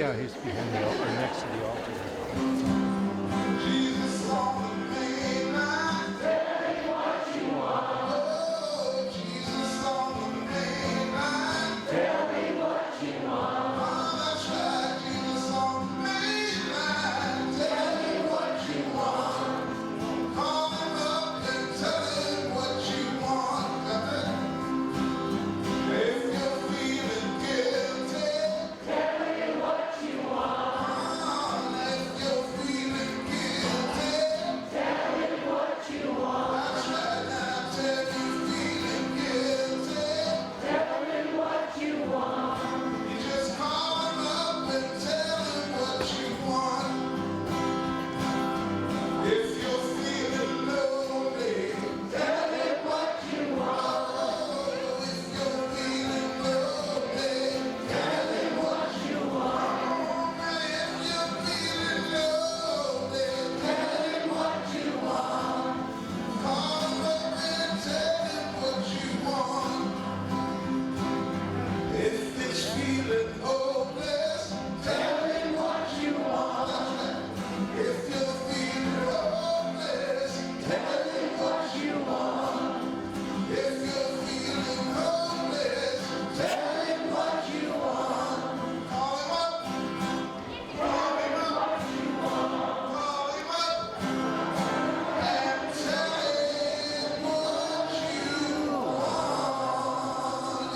Yeah, he's behind the altar, or next to the altar. Jesus on the main line. Tell me what you want. Oh, Jesus on the main line. Tell me what you want. Oh, that's right, Jesus on the main line. Tell me what you want. Call him up and tell him what you want. If you're feeling guilty, tell me what you want. Oh, if you're feeling guilty, tell me what you want. That's right now, tell you feeling guilty, tell me what you want. You just call him up and tell him what you want. If you're feeling lonely, tell me what you want. Oh, if you're feeling lonely, tell me what you want. If you're feeling lonely, tell him what you want. Call him up and tell him what you want. If it's feeling hopeless, tell him what you want. If you're feeling hopeless, tell him what you want. If you're feeling hopeless, tell him what you want. Call him up. Call him up. What you want. Call him up and tell him what you want.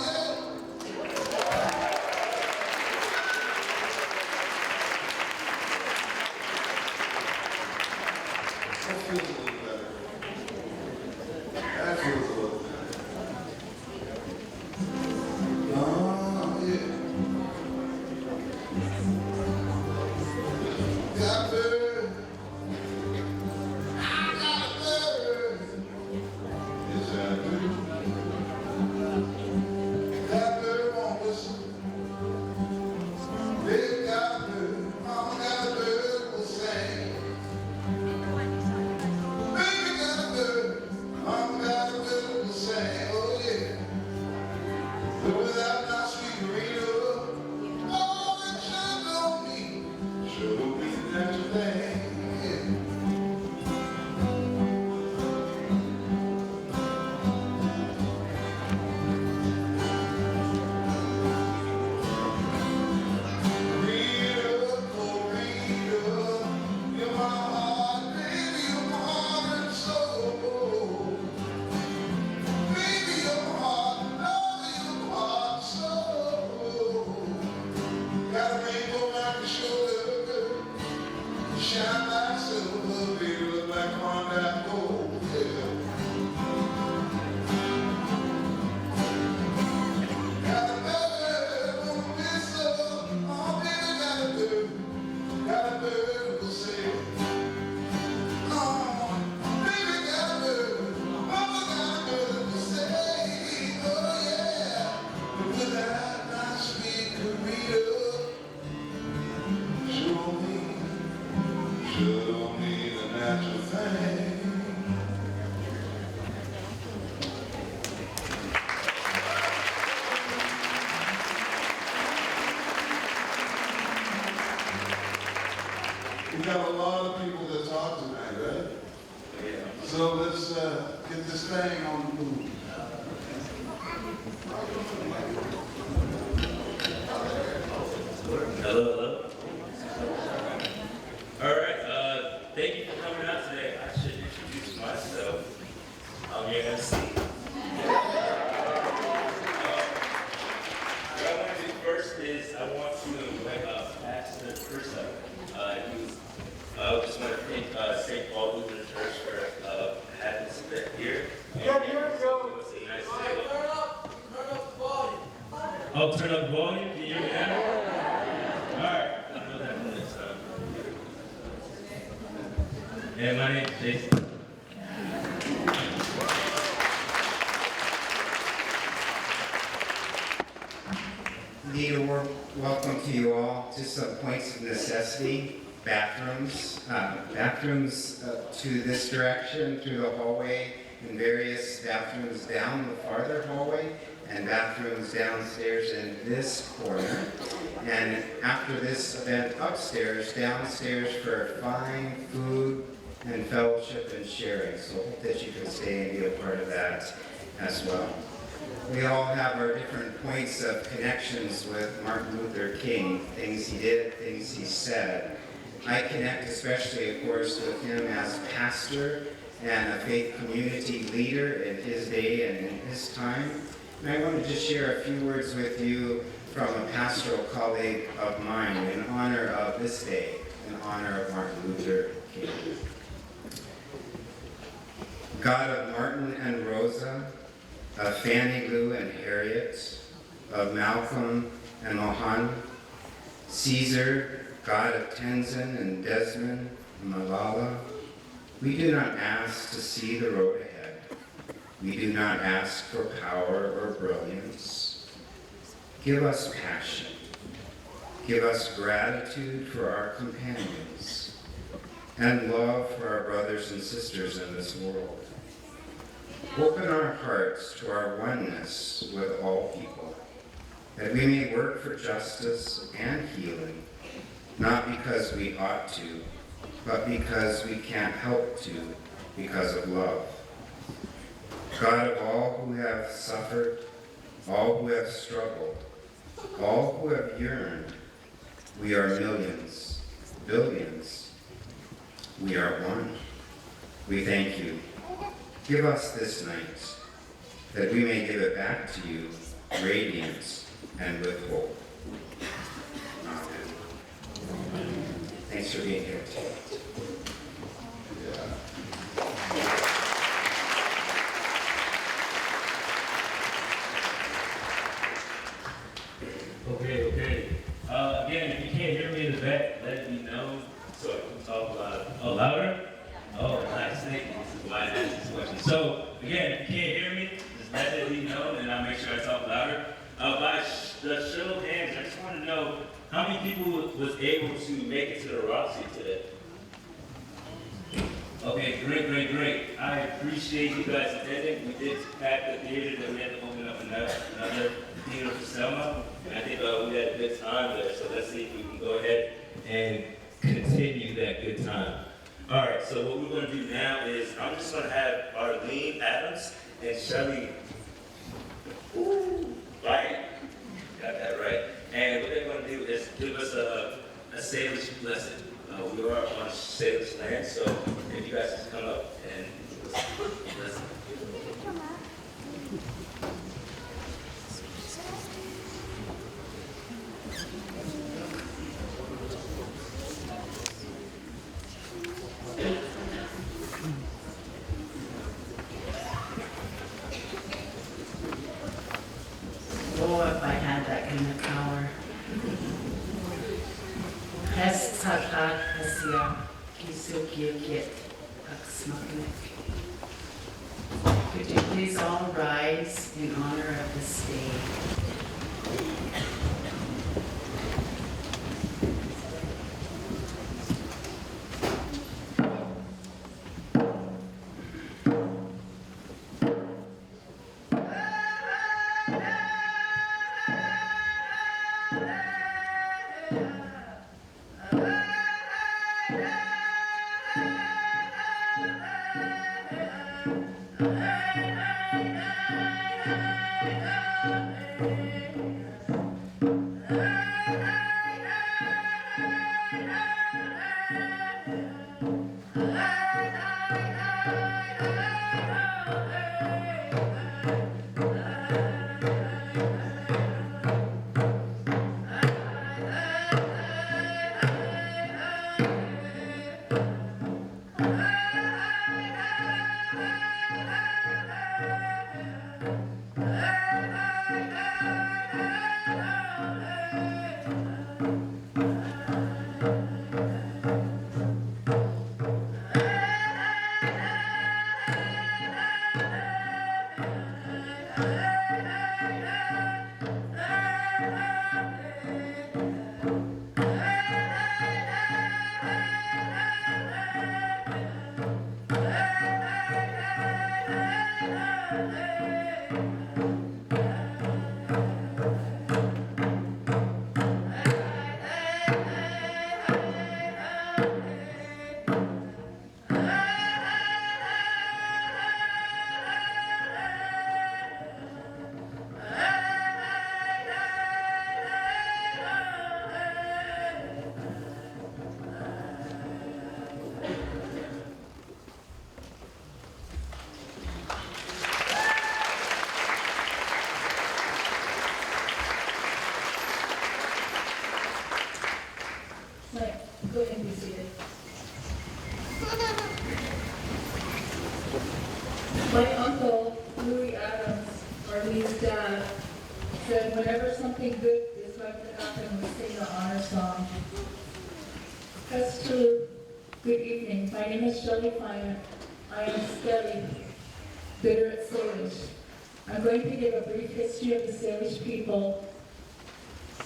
Yeah. That feels a little better. That feels a little better. Oh, yeah. Got a bird. I got a bird. Yes, I do. That bird won't whistle. Baby got a bird. Mama got a bird will sing. Baby got a bird. Mama got a bird will sing. Oh yeah. But without my sweet Rita, all that shine on me, sure don't be the natural thing. Yeah. Rita, oh Rita, you're my heart, baby, you're my heart and soul. Baby, you're my heart, love, you're my heart and soul. Got a rainbow around your shoulder, shine like silver, baby, look like Klondike gold. Yeah. Got a bird on a whistle, oh baby, got a bird will sing. Oh, baby, got a bird, mama got a bird will sing. Oh yeah, but without my sweet Karita, show me the natural thing. We got a lot of people that talk tonight, right? Yeah. So let's get this thing on the move. Hello, hello. All right, thank you for coming out today. I should introduce myself. I'm your MC. What I want to do first is I want to invite Pastor Persa. I just want to thank St. Paul Lutheran Church for having us here. Yeah, here we go. It's a nice Turn day. up the volume. Oh, turn up volume? Can you hear me now? All right. I know that from this time. Yeah, my name is Jason. Need a welcome to you all. Just some points of necessity. Bathrooms. Bathrooms to this direction through the hallway, and various bathrooms down the farther hallway, and bathrooms downstairs in this corner. And after this event upstairs, downstairs for fine food and fellowship and sharing. So hope that you can stay and be a part of that as well. We all have our different points of connections with Martin Luther King, things he did, things he said. I connect especially, of course, with him as pastor and a faith community leader in his day and in his time. And I want to just share a few words with you from a pastoral colleague of mine in honor of this day, in honor of Martin Luther King. God of Martin and Rosa, of Fannie Lou and Harriet, of Malcolm and Mohan, Caesar, God of Tenzin and Desmond and Malala, we do not ask to see the road ahead. We do not ask for power or brilliance. Give us passion. Give us gratitude for our companions and love for our brothers and sisters in this world. Open our hearts to our oneness with all people, that we may work for justice and healing, not because we ought to, but because we can't help to, because of love. God of all who have suffered, all who have struggled, all who have yearned, we are millions, billions. We are one. We thank you. Give us this night, that we may give it back to you, radiant and with hope. Amen. Thanks for being here today. Okay. Again, if you can't hear me in the back, let me know so I can talk louder. Oh, louder? Oh, nice. Thank you. This is why I asked this question. So, again, if you can't hear me, just let me know, and I'll make sure I talk louder. By the show of hands, I just want to know how many people was able to make it to the Roxy today? Okay, great. I appreciate you guys attending. We did pack the theater, then we had to open up another theater for Selma. And I think we had a good time there, so let's see if we can go ahead and continue that good time. All right, so what we're going to do now is I'm just going to have Arlene Adams and Shelly White, got that right. And what they're going to do is give us a Salish lesson. We are on Salish land, so if you guys just come up and give us a lesson. Oh, if I had that kind of power. Hestakat Hasia Kisukiakit Aksmaknik. Could you please all rise in honor of this day? said, whenever something good is going to happen, we sing the honor song. That's true. Good evening. My name is Shelley Fine. I am Skelly, bitter at Salish. I'm going to give a brief history of the Salish people,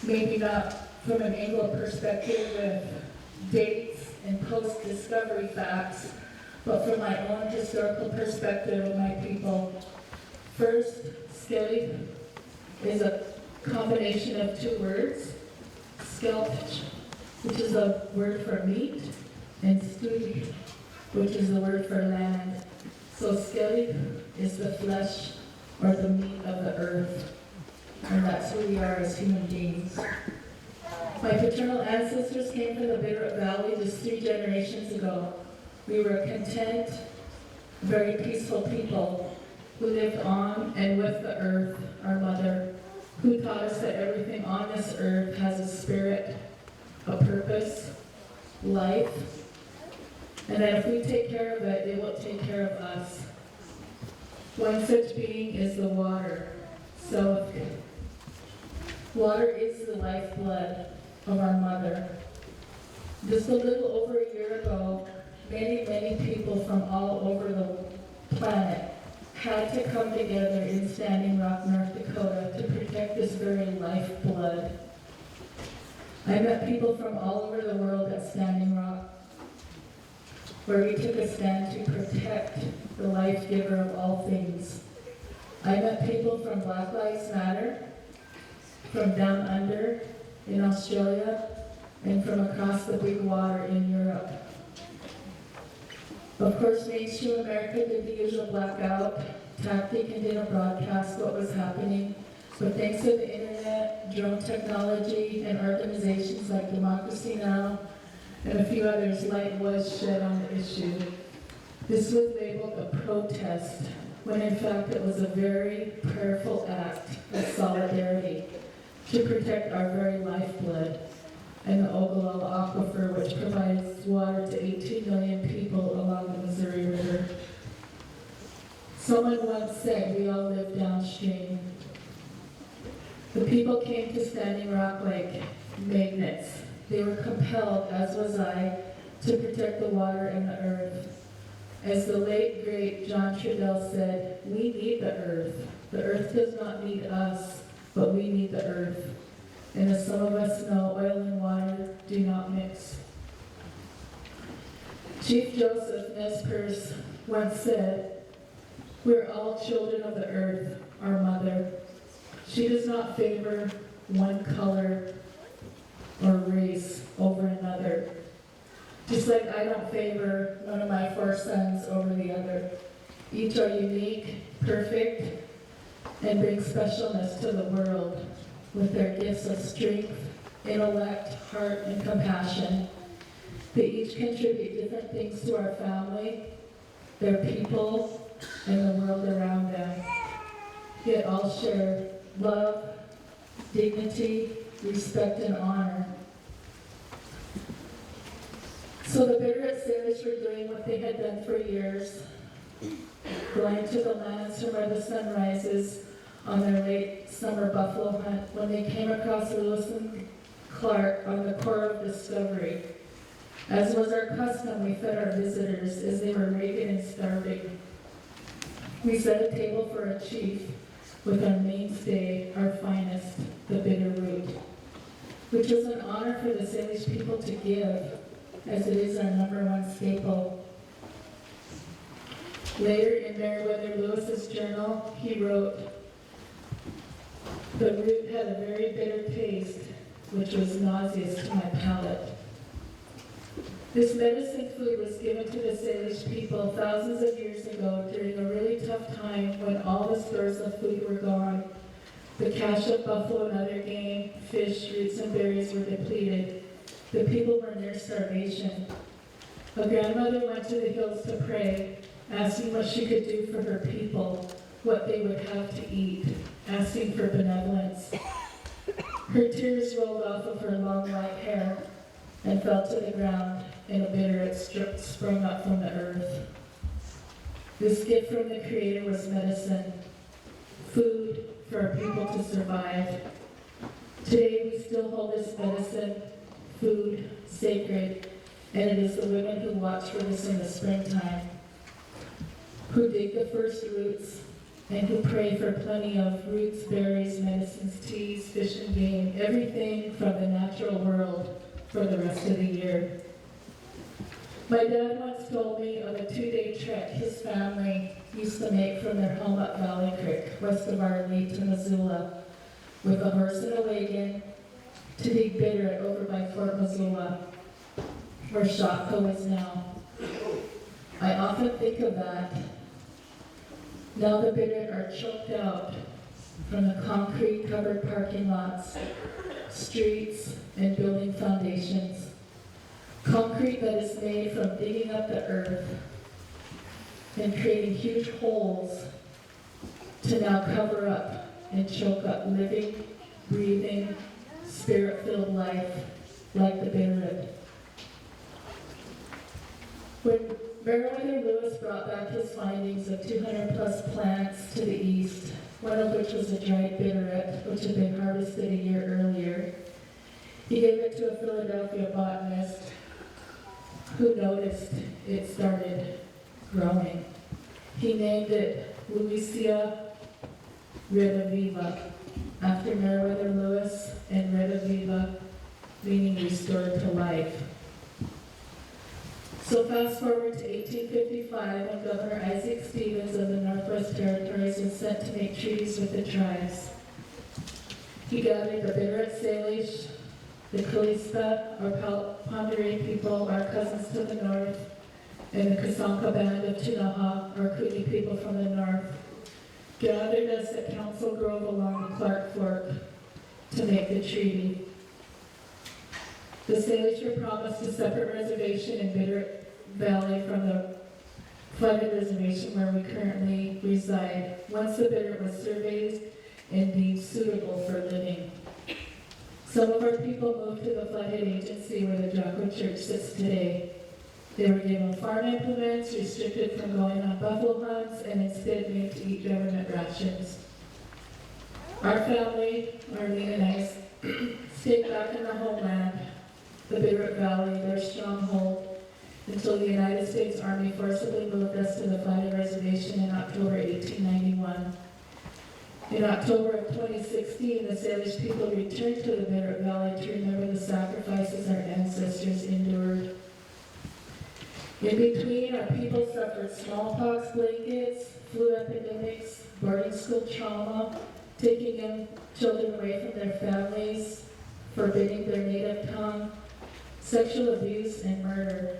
maybe not from an Anglo perspective with dates and post-discovery facts, but from my own historical perspective of my people. First, Skelly is a combination of two words, skelpich, which is a word for meat, and studi, which is the word for land. So Skelly is the flesh or the meat of the earth, and that's who we are as human beings. My paternal ancestors came from the Bitterroot Valley just 3 generations ago. We were a content, very peaceful people who lived on and with the earth, our mother, who taught us that everything on this earth has a spirit, a purpose, life, and that if we take care of it, it will take care of us. One such being is the water. So water is the lifeblood of our mother. Just a little over a year ago, many, many people from all over the planet had to come together in Standing Rock, North Dakota to protect this very lifeblood. I met people from all over the world at Standing Rock, where we took a stand to protect the life giver of all things. I met people from Black Lives Matter, from down under in Australia, and from across the big water in Europe. Of course, mainstream America did the usual blackout tactic and didn't broadcast what was happening. But thanks to the internet, drone technology, and organizations like Democracy Now! And a few others, light was shed on the issue. This was labeled a protest, when in fact it was a very prayerful act of solidarity to protect our very lifeblood and the Ogallala Aquifer, which provides water to 18 million people along the Missouri River. Someone once said we all live downstream. The people came to Standing Rock like magnets. They were compelled, as was I, to protect the water and the earth. As the late, great John Trudell said, we need the earth. The earth does not need us, but we need the earth. And as some of us know, oil and water do not mix. Chief Joseph Nespers once said, we're all children of the earth, our mother. She does not favor one color or race over another. Just like I don't favor one of my 4 sons over the other. Each are unique, perfect, and bring specialness to the world with their gifts of strength, intellect, heart, and compassion. They each contribute different things to our family, their people, and the world around them. Yet all share love, dignity, respect, and honor. So the Bitterroot Salish were doing what they had done for years, going to the lands from where the sun rises on their late summer buffalo hunt when they came across Lewis and Clark on the core of Discovery. As was our custom, we fed our visitors as they were ragged and starving. We set a table for a chief with our mainstay, our finest, the Bitterroot, which was an honor for the Salish people to give, as it is our #1 staple. Later in Meriwether Lewis's journal, he wrote, the root had a very bitter taste, which was nauseous to my palate. This medicine food was given to the Salish people thousands of years ago during a really tough time when all the stores of food were gone. The cache of buffalo and other game, fish, roots, and berries were depleted. The people were near starvation. A grandmother went to the hills to pray, asking what she could do for her people, what they would have to eat, asking for benevolence. Her tears rolled off of her long white hair and fell to the ground, and a Bitterroot sprung up from the earth. This gift from the Creator was medicine, food for our people to survive. Today, we still hold this medicine, food, sacred, and it is the women who watch for this in the springtime, who dig the first roots, and who pray for plenty of roots, berries, medicines, teas, fish and game, everything from the natural world for the rest of the year. My dad once told me of a 2-day trek his family used to make from their home up Valley Creek, west of Arlene to Missoula, with a horse and a wagon to dig bitter over by Fort Missoula, where Shopko is now. I often think of that. Now the bitter are choked out from the concrete-covered parking lots, streets, and building foundations. Concrete that is made from digging up the earth and creating huge holes to now cover up and choke up living, breathing, spirit-filled life like the Beirut. When Meriwether Lewis brought back his findings of 200 plus plants to the east, one of which was a dried bitteret, which had been harvested a year earlier, he gave it to a Philadelphia botanist who noticed it started growing. He named it Louisia rediviva, after Meriwether Lewis, and rediviva meaning restored to life. So fast forward to 1855, when Governor Isaac Stevens of the Northwest Territories was sent to make treaties with the tribes. He gathered the Bitteret Salish, the Kalispah, or Ponderay people, our cousins to the north, and the Kasanka Band of Chinaha, our Kootenai people from the north, gathered us at Council Grove along the Clark Fork to make the treaty. The Salish were promised a separate reservation in Bitteret Valley from the flooded reservation where we currently reside, once the Bitteret was surveyed and deemed suitable for living. Some of our people moved to the flooded agency where the Jocko Church sits today. They were given farm implements, restricted from going on buffalo hunts, and instead made to eat government rations. Our family, Arlene and I, stayed back in the homeland, the Bitteret Valley, their stronghold, until the United States Army forcibly moved us to the flooded reservation in October 1891. In October of 2016, the Salish people returned to the Bitteret Valley to remember the sacrifices our ancestors endured. In between, our people suffered smallpox blankets, flu epidemics, boarding school trauma, taking young children away from their families, forbidding their native tongue, sexual abuse, and murder.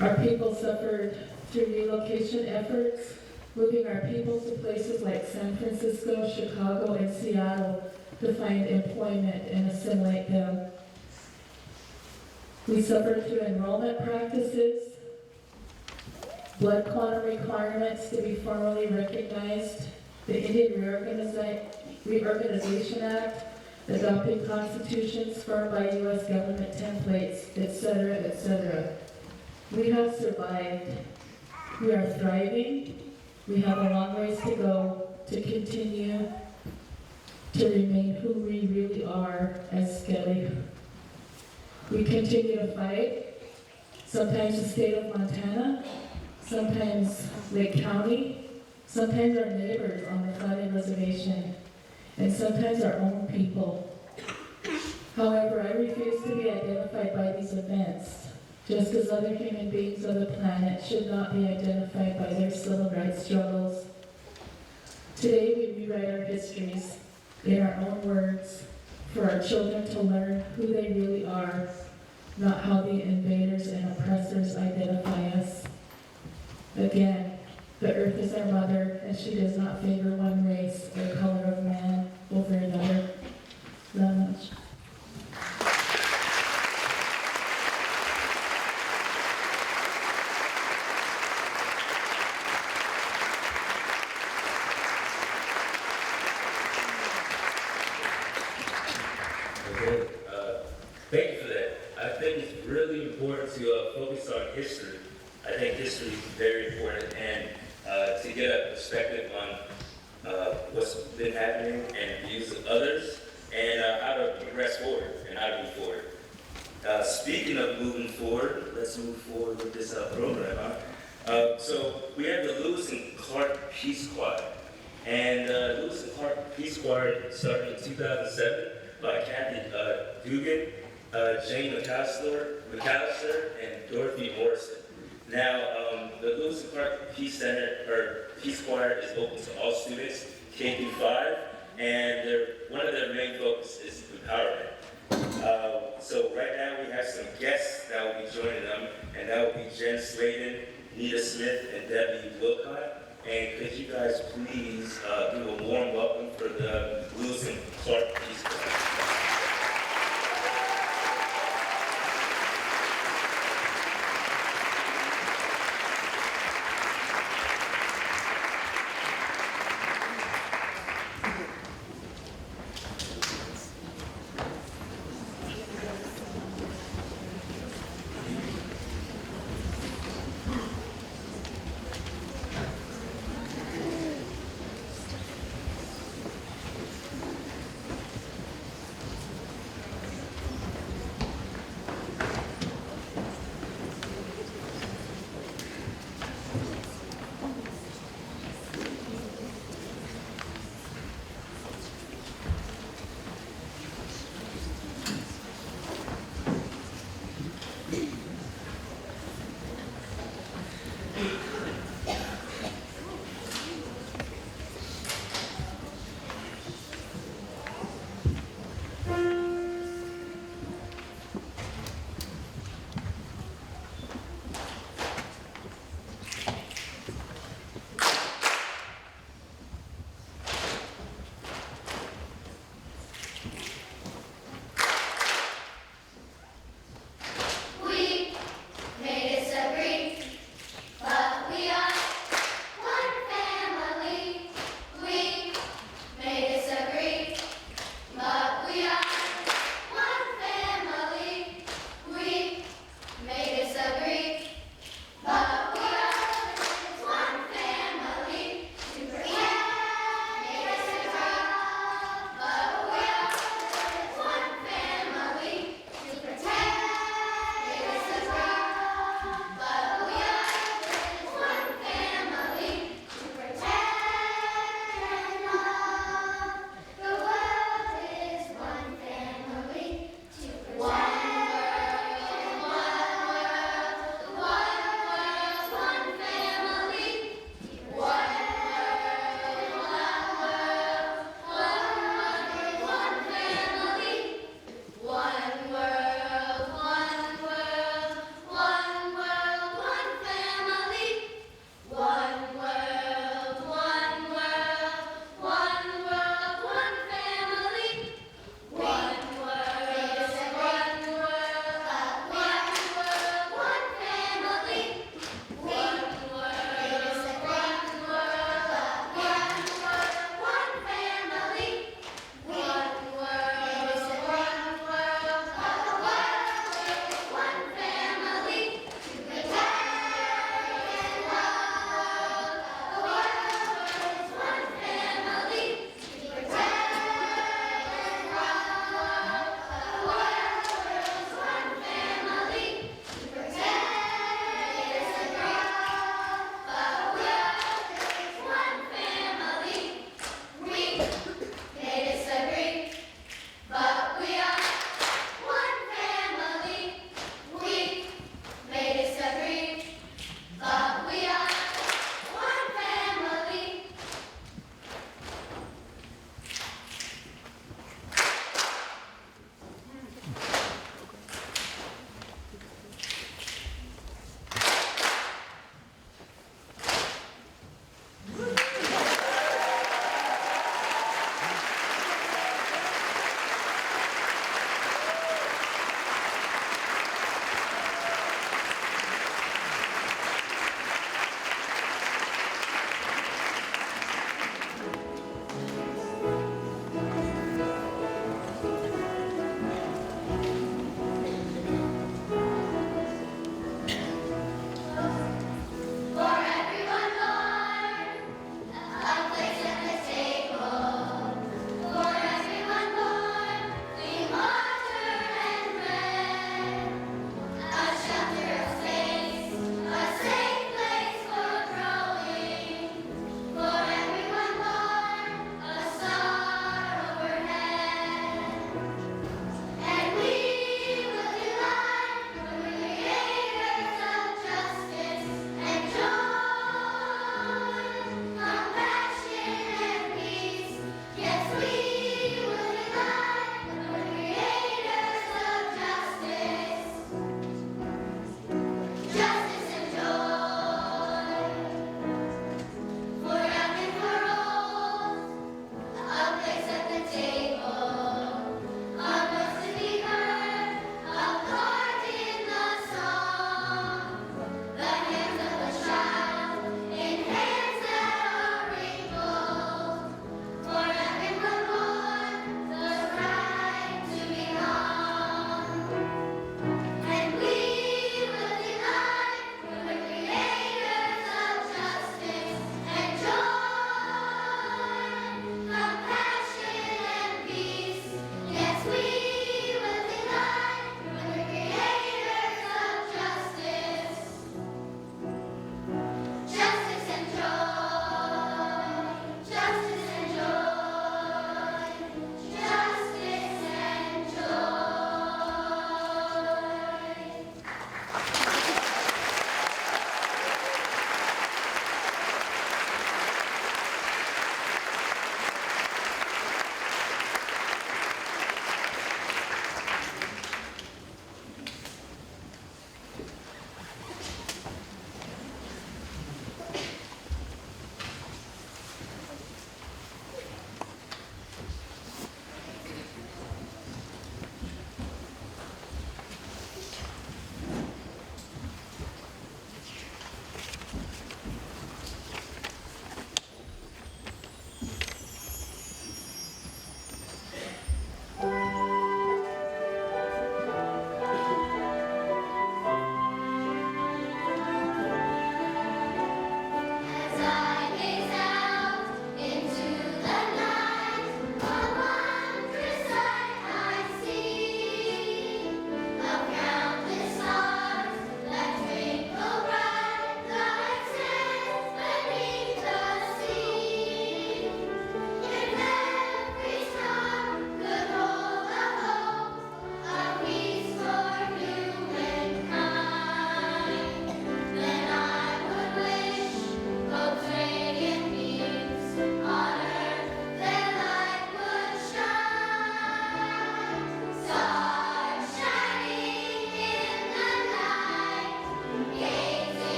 Our people suffered through relocation efforts, moving our people to places like San Francisco, Chicago, and Seattle to find employment and assimilate them. We suffered through enrollment practices, blood quantum requirements to be formally recognized, the Indian Reorganization Act, adopting constitutions formed by U.S. government templates, etc., etc. We have survived. We are thriving. We have a long ways to go to continue to remain who we really are as Skelly. We continue to fight, sometimes the state of Montana, sometimes Lake County, sometimes our neighbors on the flooded reservation, and sometimes our own people. However, I refuse to be identified by these events, just as other human beings on the planet should not be identified by their civil rights struggles. Today, we rewrite our histories in our own words for our children to learn who they really are, not how the invaders and oppressors identify us. Again, the earth is our mother, and she does not favor one race or color of man over another. Very much. Okay, thank you for that. I think it's really important to focus on history. I think history is very important, and to get a perspective on been happening and views of others, and how to progress forward and how to move forward. Speaking of moving forward, let's move forward with this program. So we have the Lewis and Clark Peace Choir. And Lewis and Clark Peace Choir started in 2007 by Kathy Dugan, Jane McAllister, and Dorothy Morrison. Now, the Lewis and Clark Peace Choir is open to all students, K through 5, and one of their main focus is empowerment. So right now we have some guests that will be joining them, and that will be Jen Sladen, Nita Smith, and Debbie Wilcott. And could you guys please do a warm welcome for the Lewis and Clark Peace Choir?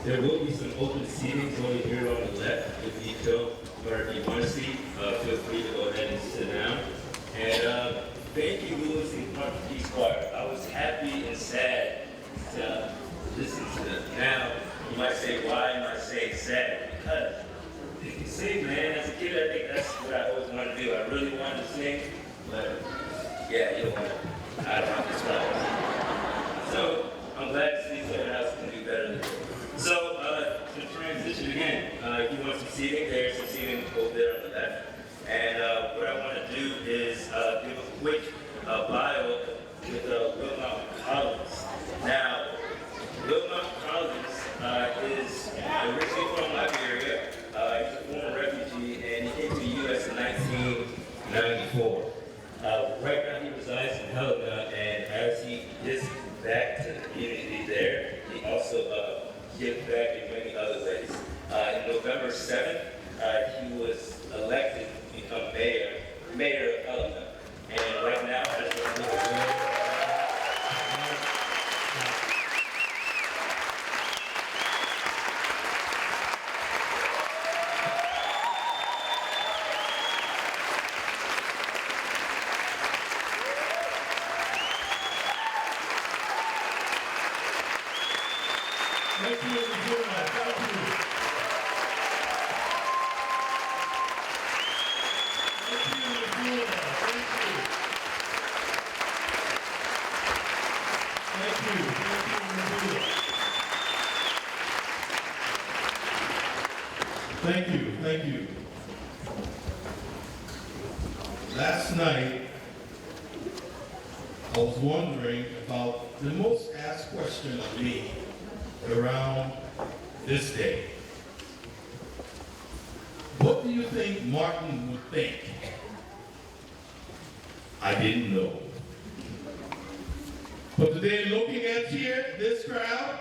There will be some open seatings over here on the left. If you feel, or if you want to see, feel free to go ahead and sit down. And thank you, Lewis and Park Peace Choir. I was happy and sad to listen to them. Now, you might say, why am I saying sad? Because you can sing, man. As a kid, I think that's what I always wanted to do. I really wanted to sing, but yeah, you don't want to. I don't want to describe. So I'm glad to see someone else can do better than me. So to transition again, if you want some seating, there's some seating over there on the left. And what I want to do is give a quick bio with Will Mountain Collins. Now, Will Mountain Collins is originally from Liberia. He's a former refugee, and he came to the U.S. in 1994. Right now, he resides in Helena, and as he gives back to the community there, he also gives back in many other ways. In November 7th, he was elected to become mayor of Helena. And right now, I just want to do a Thank you, Missoula. Thank you. Thank you, Missoula. Thank you. Thank you. Thank you, Missoula. Thank you. Last night, I was wondering about the most asked question of me around this day. What do you think Martin would think? I didn't know. But today, looking at here, this crowd,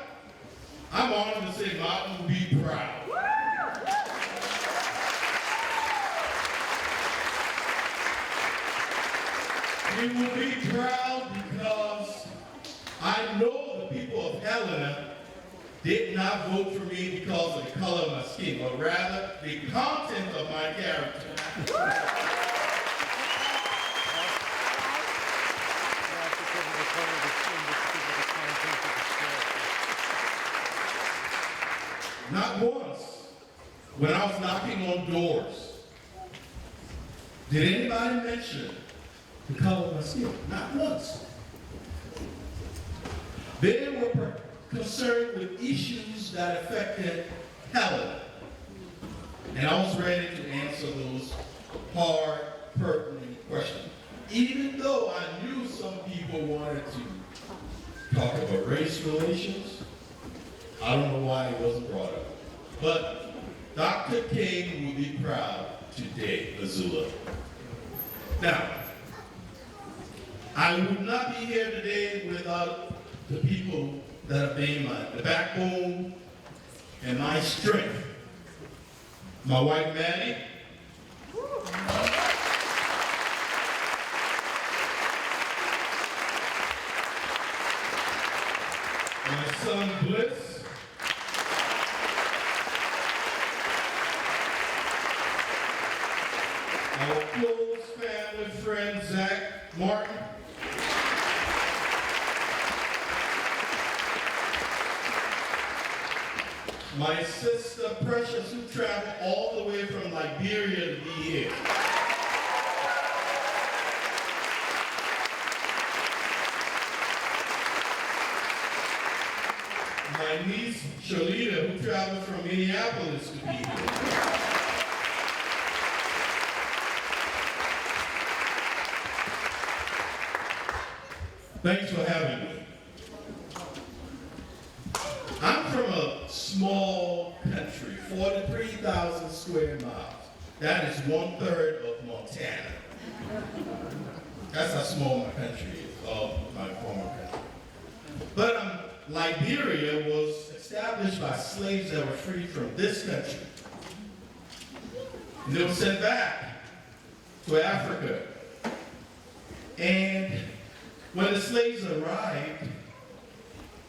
I'm honored to say Martin will be proud. He will be proud because I know the people of Helena did not vote for me because of the color of my skin, but rather the content of my character. Not once, when I was knocking on doors, did anybody mention the color of my skin? Not once. They were concerned with issues that affected Helena. And I was ready to answer those hard, pertinent questions. Even though I knew some people wanted to talk about race relations, I don't know why it wasn't brought up. But Dr. King will be proud today, Missoula. Now, I would not be here today without the people that have been the backbone and my strength. My wife, Maddie. My son, Bliss. Our close family friend, Zach Martin. My sister, Precious, who traveled all the way from Liberia to be here. My niece, Shalita, who traveled from Minneapolis to be here. Thanks for having me. I'm from a small country, 43,000 square miles. That is 1/3 of Montana. That's how small my country is, of my former country. But Liberia was established by slaves that were freed from this country. And they were sent back to Africa. And when the slaves arrived,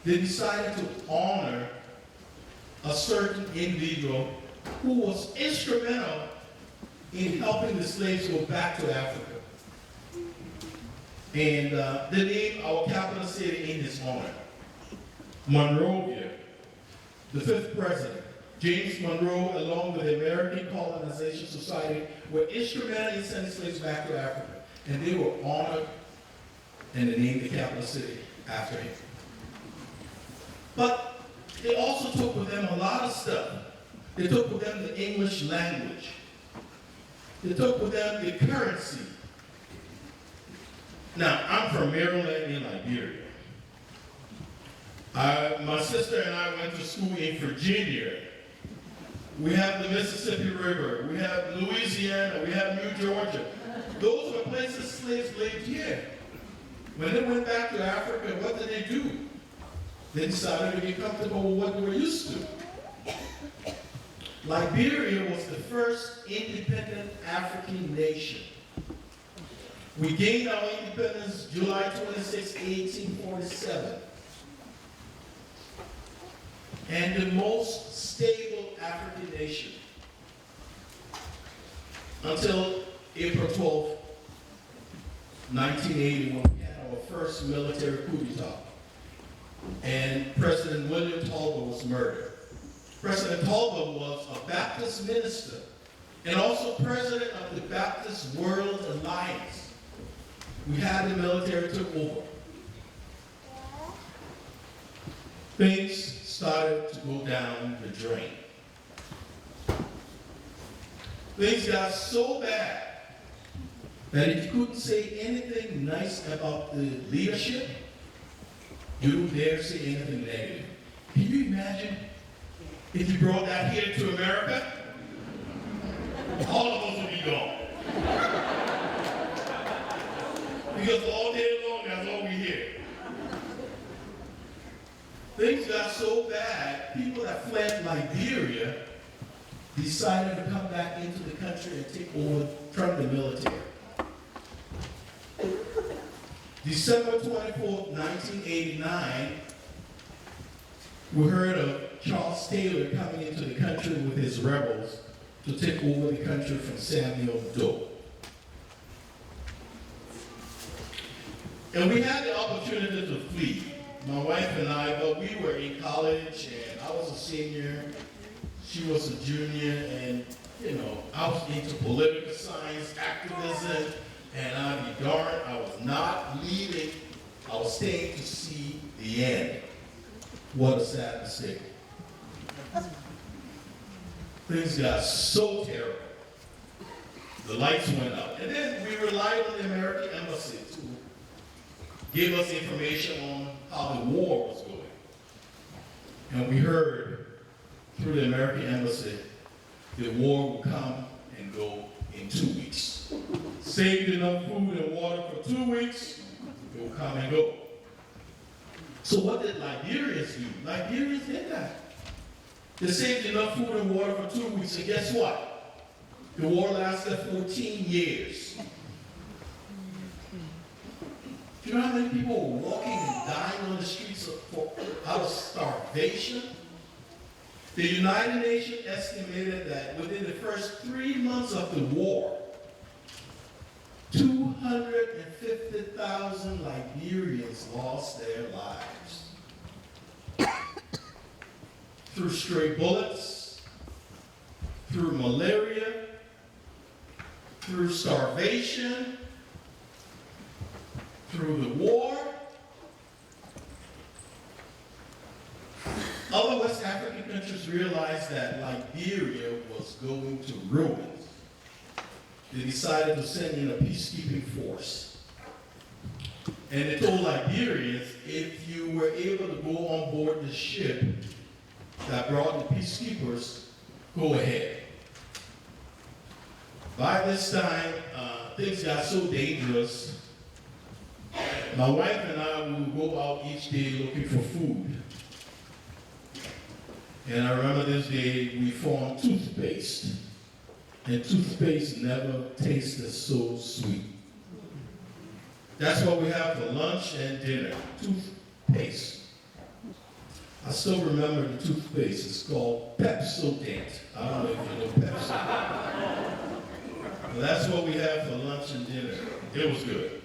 they decided to honor a certain individual who was instrumental in helping the slaves go back to Africa. And they named our capital city in his honor, Monrovia. The 5th president, James Monroe, along with the American Colonization Society, were instrumental in sending slaves back to Africa. And they were honored, and they named the capital city after him. But they also took with them a lot of stuff. They took with them the English language. They took with them the currency. Now, I'm from Maryland in Liberia. My sister and I went to school in Virginia. We have the Mississippi River. We have Louisiana. We have New Georgia. Those were places slaves lived here. When they went back to Africa, what did they do? They decided to get comfortable with what they were used to. Liberia was the first independent African nation. We gained our independence July 26, 1847. And the most stable African nation until April 12, 1980, when we had our first military coup d'etat. And President William Tolbert was murdered. President Tolbert was a Baptist minister and also president of the Baptist World Alliance. We had the military took over. Things started to go down the drain. Things got so bad that if you couldn't say anything nice about the leadership, you don't dare say anything negative. Can you imagine if you brought that here to America? All of us would be gone. Because all day long, that's all we hear. Things got so bad, people that fled Liberia decided to come back into the country and take over from the military. December 24, 1989, we heard of Charles Taylor coming into the country with his rebels to take over the country from Samuel Doe. And we had the opportunity to flee, my wife and I, but we were in college and I was a senior, she was a junior, and I was into political science, activism, and I'd be darned, I was not leaving, I was staying to see the end. What a sad mistake. Things got so terrible. The lights went out. And then we relied on the American Embassy to give us information on how the war was going. And we heard through the American Embassy the war will come and go in 2 weeks. Saved enough food and water for 2 weeks, it will come and go. So what did Liberians do? Liberians did that. They saved enough food and water for 2 weeks, and guess what? The war lasted 14 years. Do you know how many people were walking and dying on the streets out of starvation? The United Nations estimated that within the first 3 months of the war, 250,000 Liberians lost their lives. Through stray bullets, through malaria, through starvation, through the war. Other West African countries realized that Liberia was going to ruins. They decided to send in a peacekeeping force. And they told Liberians, if you were able to go on board the ship that brought the peacekeepers, go ahead. By this time, things got so dangerous. My wife and I would go out each day looking for food. And I remember this day we found toothpaste. And toothpaste never tasted so sweet. That's what we have for lunch and dinner, toothpaste. I still remember the toothpaste. It's called Pepsodent. I don't know if you know Pepsodent. But that's what we had for lunch and dinner. It was good.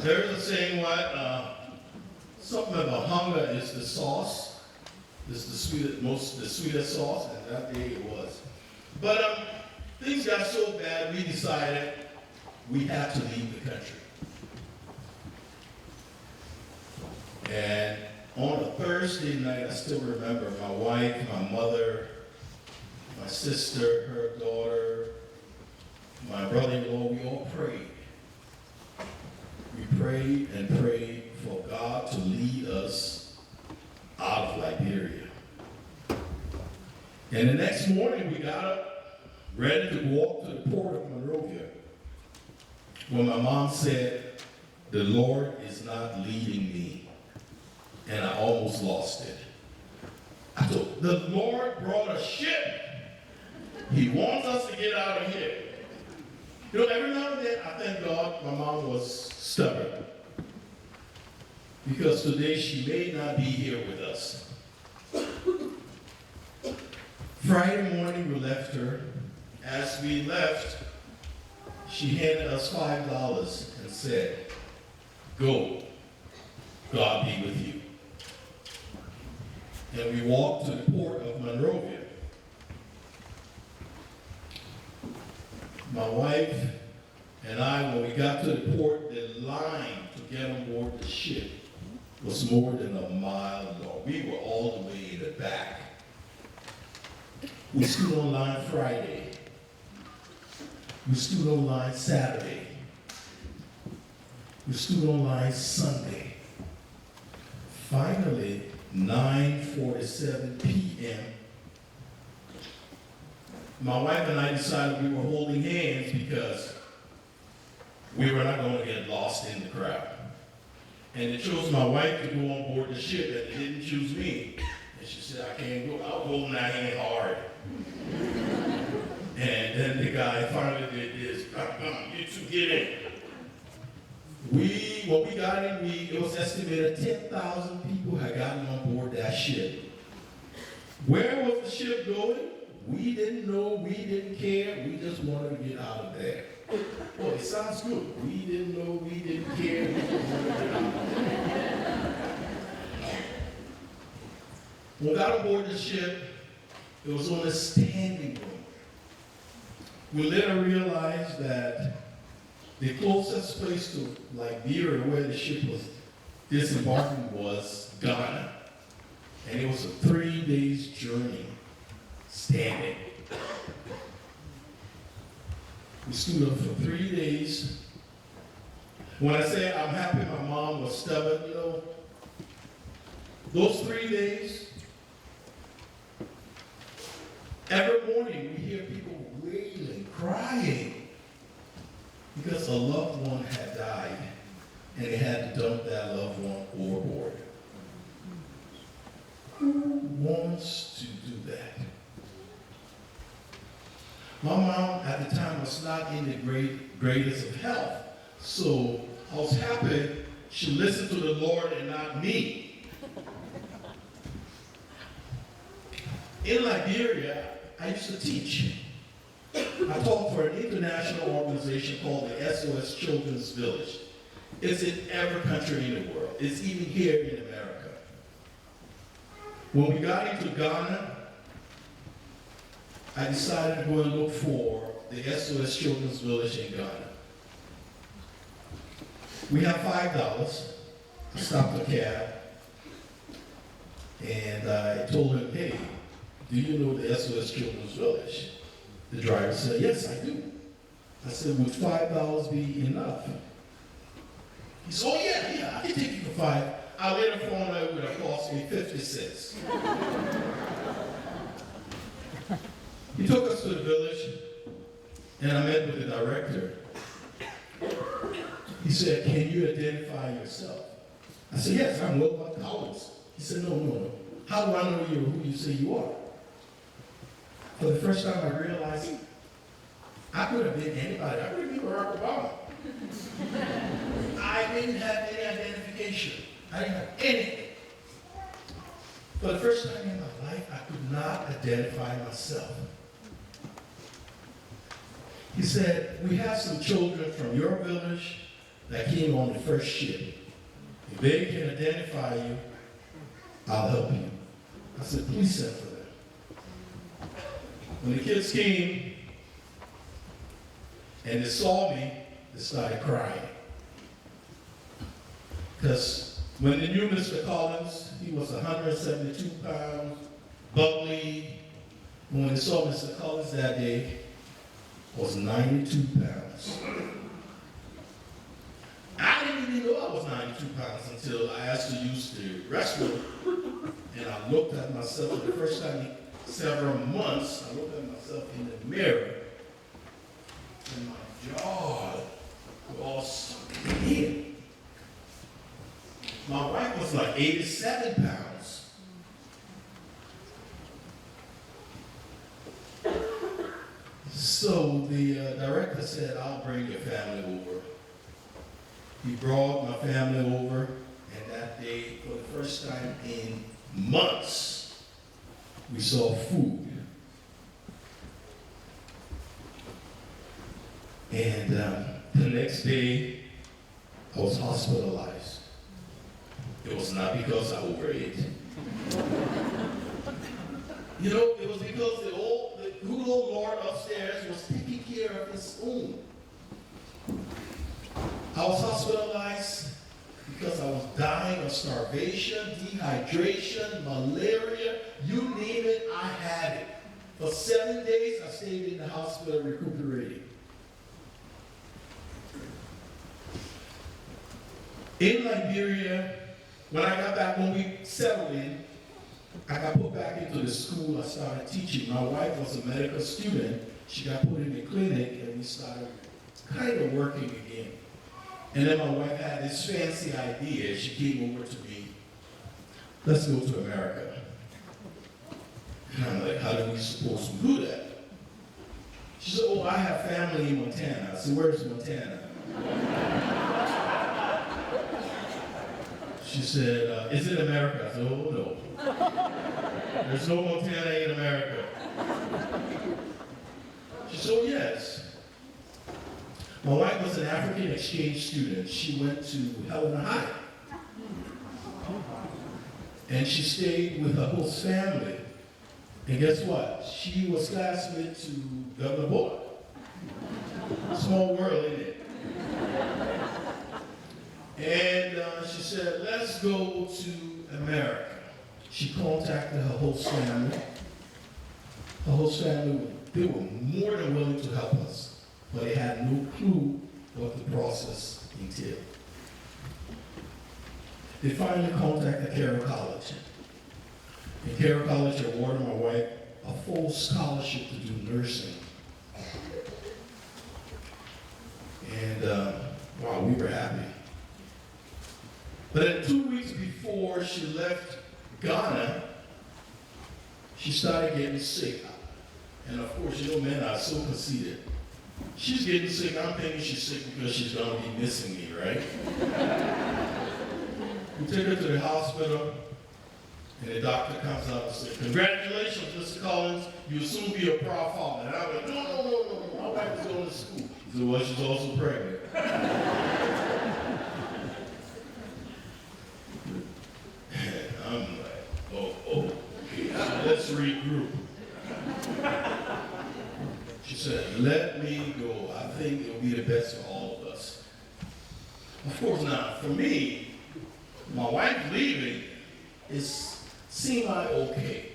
There's a saying something about hunger is the sauce. It's the sweetest sauce, and that day it was. But things got so bad, we decided we had to leave the country. And on a Thursday night, I still remember my wife, my mother, my sister, her daughter, my brother-in-law, we all prayed. We prayed and prayed for God to lead us out of Liberia. And the next morning, we got up, ready to walk to the port of Monrovia, when my mom said, "The Lord is not leading me." And I almost lost it. I thought, the Lord brought a ship. He wants us to get out of here. You know, every now and then, I thank God my mom was stubborn. Because today she may not be here with us. Friday morning, we left her. As we left, she handed us $5 and said, "Go, God be with you." And we walked to the port of Monrovia. My wife and I, when we got to the port, the line to get on board the ship was more than a mile long. We were all the way in the back. We stood on line Friday. We stood on line Saturday. We stood on line Sunday. Finally, 9:47 p.m., my wife and I decided we were holding hands because we were not going to get lost in the crowd. And it chose my wife to go on board the ship, and it didn't choose me. And she said, "I can't go." I was holding that hand hard. And then the guy finally did this. "You two get in." When we got in, it was estimated 10,000 people had gotten on board that ship. Where was the ship going? We didn't know, we didn't care, we just wanted to get out of there. Oh, it sounds good. We didn't know, we didn't care, we just wanted to get out of there. When we got aboard the ship, it was on a standing room. We later realized that the closest place to Liberia where the ship was disembarking was Ghana. And it was a 3 days journey, standing. We stood up for 3 days. When I say I'm happy my mom was stubborn, you know, those 3 days, every morning we hear people wailing, crying, because a loved one had died, and they had to dump that loved one overboard. Who wants to do that? My mom at the time was not in the greatest of health, so I was happy she listened to the Lord and not me. In Liberia, I used to teach. I taught for an international organization called the SOS Children's Village. It's in every country in the world. It's even here in America. When we got into Ghana, I decided to go and look for the SOS Children's Village in Ghana. We have $5. I stopped a cab, and I told him, "Hey, do you know the SOS Children's Village?" The driver said, "Yes, I do." I said, "Would $5 be enough?" He said, "Oh, yeah, I can take you for $5. I later found out it would have cost me 50 cents. He took us to the village, and I met with the director. He said, "Can you identify yourself?" I said, "Yes, I'm Wilbert Collins." He said, No. How do I know you're who you say you are?" For the first time, I realized I could have been anybody. I could have been Barack Obama. I didn't have any identification. I didn't have anything. For the first time in my life, I could not identify myself. He said, we have some children from your village that came on the first ship. If they can identify you, I'll help you. I said, please send for them. When the kids came and they saw me, they started crying. Because when they knew Mr. Collins, he was 172 pounds, bubbly. When they saw Mr. Collins that day, was 92 pounds. I didn't even know I was 92 pounds until I actually used the restroom. And I looked at myself for the first time in several months. I looked at myself in the mirror, and my jaw was all sunk in. My wife was like 87 pounds. So the director said, I'll bring your family over. He brought my family over, and that day, for the first time in months, we saw food. And the next day, I was hospitalized. It was not because I overate. You know, it was because the good old Lord upstairs was taking care of his own. I was hospitalized because I was dying of starvation, dehydration, malaria, you name it, I had it. For 7 days, I stayed in the hospital recuperating. In Liberia, when I got back, when we settled in, I got put back into the school. I started teaching. My wife was a medical student. She got put in the clinic, and we started kind of working again. And then my wife had this fancy idea. She came over to me, let's go to America. And I'm like, how are we supposed to do that? She said, oh, I have family in Montana. I said, where's Montana? She said, is it America? I said, oh, no. There's no Montana in America. She said, oh, yes. My wife was an African exchange student. She went to Helena High. And she stayed with her host family. And guess what? She was classmate to Governor Bullock. Small world, isn't it? And she said, let's go to America. She contacted her host family. Her host family, they were more than willing to help us, but they had no clue what the process entailed. They finally contacted Carroll College. And Carroll College awarded my wife a full scholarship to do nursing. And wow, we were happy. But then 2 weeks before she left Ghana, she started getting sick. And of course, you know, men are so conceited. She's getting sick. I'm thinking she's sick because she's going to be missing me, right? We took her to the hospital, and the doctor comes out and says, congratulations, Mr. Collins, you'll soon be a proud father. And I went, no, my wife is going to school. He said, well, she's also pregnant. I'm like, okay, let's regroup. She said, let me go. I think it'll be the best for all of us. Of course not. For me, my wife leaving is semi-okay.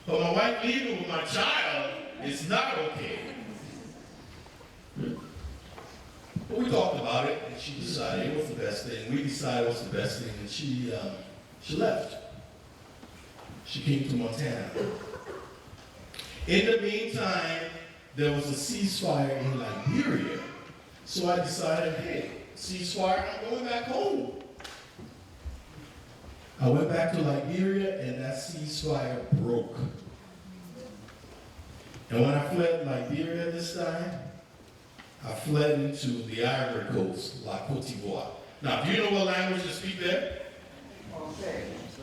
But my wife leaving with my child is not okay. But we talked about it, and she decided it was the best thing. We decided it was the best thing, and she left. She came to Montana. In the meantime, there was a ceasefire in Liberia. So I decided, hey, ceasefire, I'm going back home. I went back to Liberia, and that ceasefire broke. And when I fled Liberia this time, I fled into the Ivory Coast, La Côte d'Ivoire. Now, do you know what language they speak there?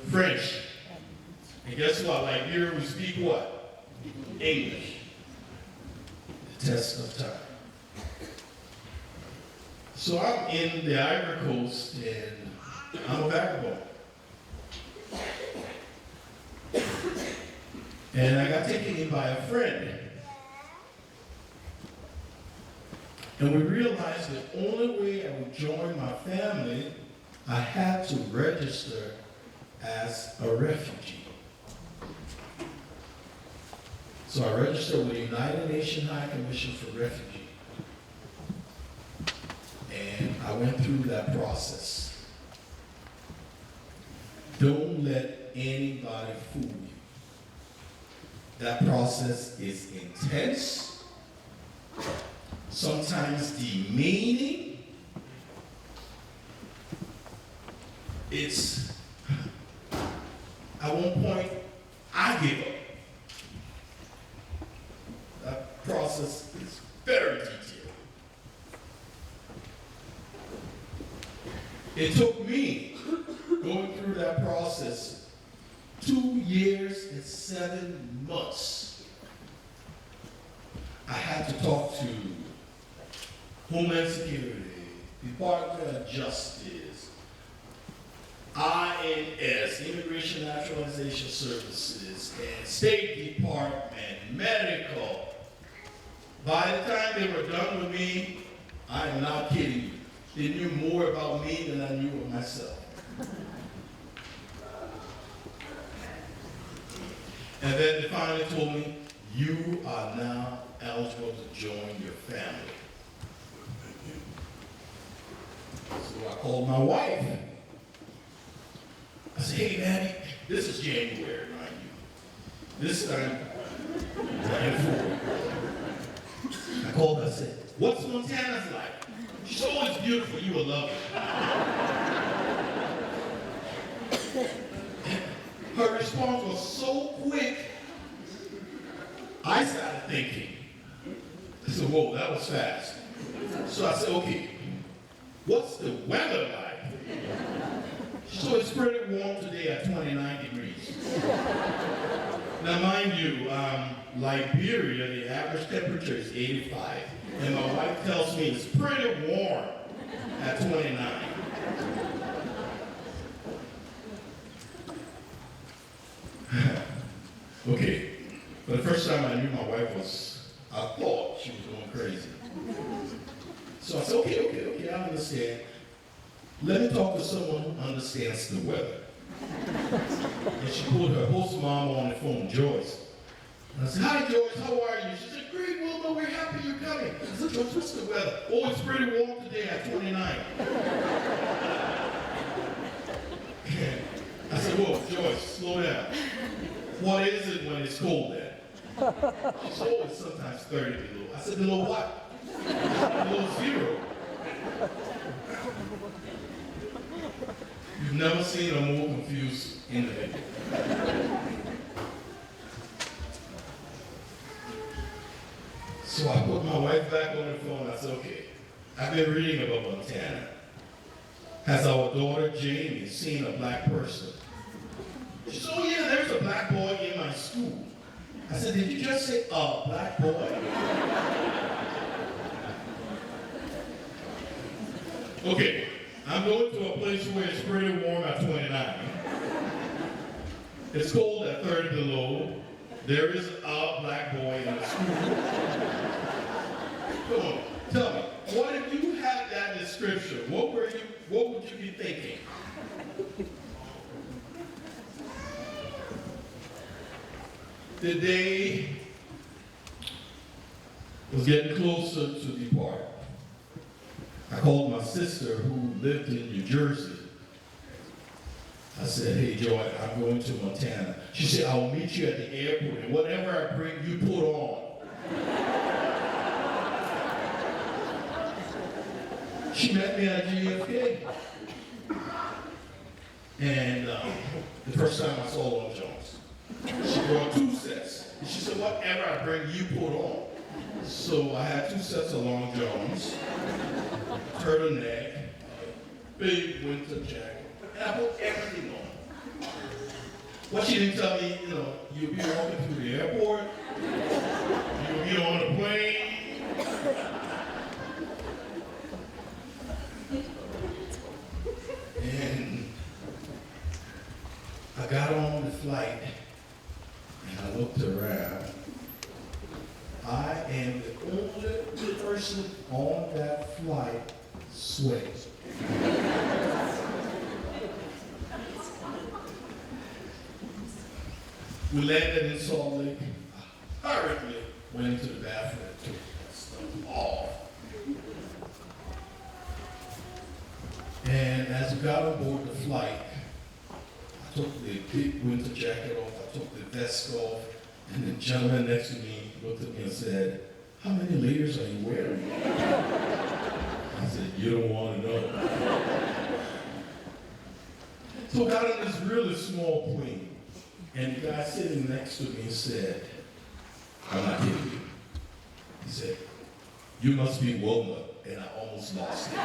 French. And guess what? Like here we speak what? English. The test of time. So I'm in the Ivory Coast and I'm a vagabond. And I got taken in by a friend. And we realized the only way I would join my family, I had to register as a refugee. So I registered with the United Nations High Commission for Refugees. And I went through that process. Don't let anybody fool you. That process is intense, sometimes demeaning. It's, at one point, I give up. That process is very detailed. It took me going through that process 2 years and 7 months. I had to talk to Homeland Security, Department of Justice, INS, Immigration Naturalization Services, and State Department, medical. By the time they were done with me, I am not kidding you. They knew more about me than I knew of myself. And then they finally told me, you are now eligible to join your family. So I called my wife. I said, hey, Maddie, this is January, mind you. This time, I am 4. I called her, I said, what's Montana's like? She's always beautiful, you will love it. Her response was so quick, I started thinking. I said, whoa, that was fast. So I said, okay, what's the weather like? So it's pretty warm today at 29 degrees. Now mind you, Liberia, the average temperature is 85. And my wife tells me it's pretty warm at 29. Okay, for the first time I knew my wife I thought she was going crazy. So I said, okay, I understand. Let me talk to someone who understands the weather. And she pulled her host mom on the phone, Joyce. And I said, hi Joyce, how are you? She said, great, Wilma, we're happy you're coming. I said, Joyce, what's the weather? Oh, it's pretty warm today at 29. I said, whoa, Joyce, slow down. What is it when it's cold then? She said, oh, it's sometimes 30 below. I said, below what? Below 0. You've never seen a more confused individual. So I put my wife back on the phone. I said, okay, I've been reading about Montana. Has our daughter Jamie seen a black person? She said, oh yeah, there's a black boy in my school. I said, did you just say, a black boy? Okay, I'm going to a place where it's pretty warm at 29. It's cold at 30 below. There is a black boy in the school. Come on, tell me, what if you had that description? What would you be thinking? The day was getting closer to depart. I called my sister who lived in New Jersey. I said, hey Joy, I'm going to Montana. She said, I'll meet you at the airport and whatever I bring, you put on. She met me at JFK. And the first time I saw Long Jones, she brought 2 sets. And she said, whatever I bring, you put on. So I had 2 sets of Long Johns, turtleneck, big winter jacket, and I put everything on. What she didn't tell me, you'll be walking through the airport, you'll be on a plane. And I got on the flight and I looked around. I am the only person on that flight sweating. We landed in Salt Lake. I hurriedly went into the bathroom and took that stuff off. And as we got on board the flight, I took the big winter jacket off, I took the vest off, and the gentleman next to me looked at me and said, "How many layers are you wearing?" I said, "You don't want to know." So I got on this really small plane. And the guy sitting next to me said, "I'm not kidding you." He said, "You must be Wilma," and I almost lost it.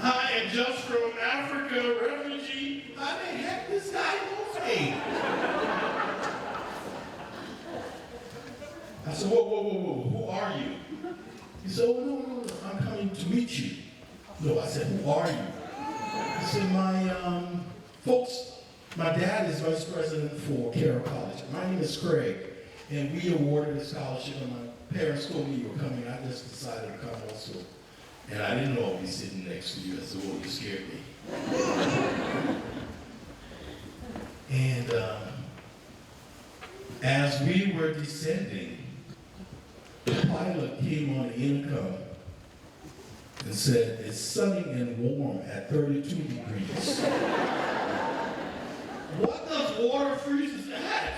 "I am just from Africa, refugee." How the heck this guy knows me? I said, whoa, who are you? He said, "Oh, no, I'm coming to meet you." No, I said, "Who are you?" I said, my dad is vice president for Carroll College. My name is Craig, and we awarded a scholarship, and my parents told me you were coming. I just decided to come also. And I didn't know I'd be sitting next to you. I said, "Oh, you scared me." And as we were descending, the pilot came on the intercom and said, "It's sunny and warm at 32 degrees. What does water freeze at?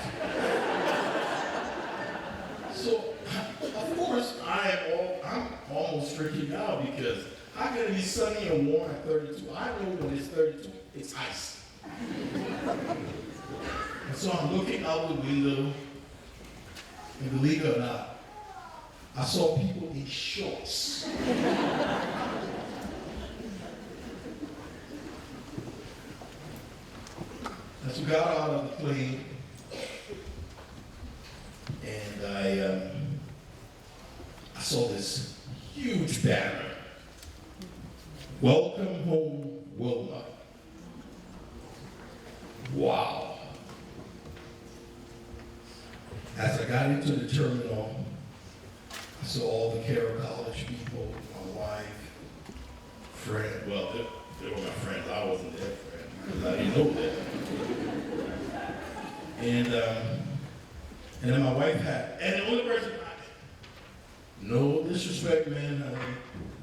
So, of course, I'm almost freaking out because how can it be sunny and warm at 32? I know when it's 32, it's ice. And so I'm looking out the window, and believe it or not, I saw people in shorts. As we got out of the plane, and I saw this huge banner, "Welcome home, Wilma." Wow. As I got into the terminal, I saw all the Carroll College people, my wife, friend. Well, they were my friends. I wasn't their friend because I didn't know them. And then my wife had, and the only person, no disrespect, man,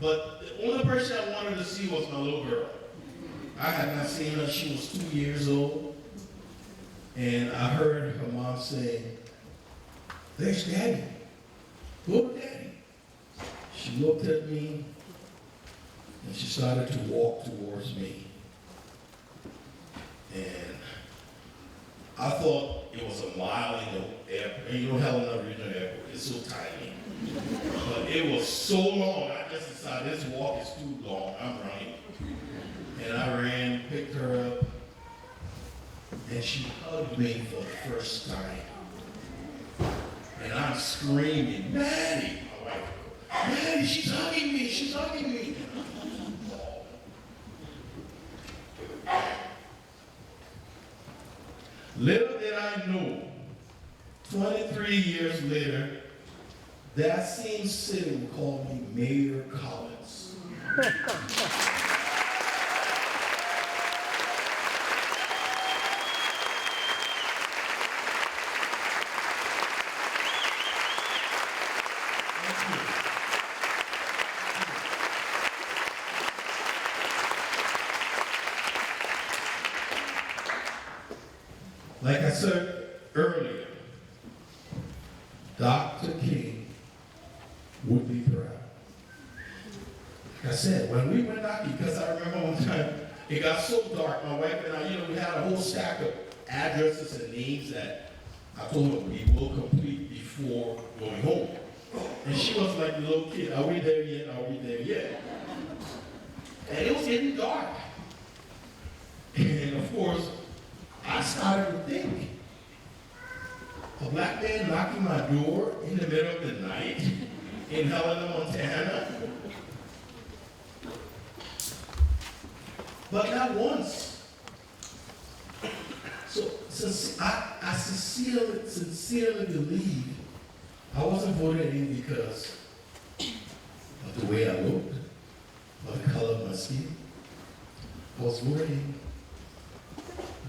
but the only person I wanted to see was my little girl. I had not seen her. She was 2 years old. And I heard her mom say, "There's Daddy. Go to Daddy." She looked at me and she started to walk towards me. And I thought it was a mile in the airport. And you know Helena Regional Airport, it's so tiny. But it was so long, I just decided this walk is too long, I'm running. And I ran, picked her up, and she hugged me for the first time. And I'm screaming, "Maddie!" My wife, "Maddie, she's hugging me, she's hugging me." Little did I know, 23 years later, that same city would call me Mayor Collins. Like I said earlier, Dr. King would be proud. Like I said, when we went out, because I remember one time, it got so dark, my wife and I, we had a whole stack of addresses and names that I told her we will complete before going home. And she was like a little kid, "Are we there yet? Are we there yet?" And it was getting dark. And of course, I started to think, a black man knocking my door in the middle of the night in Helena, Montana. But not once. So since I sincerely believe I wasn't voted in because of the way I looked, or the color of my skin. I was voted in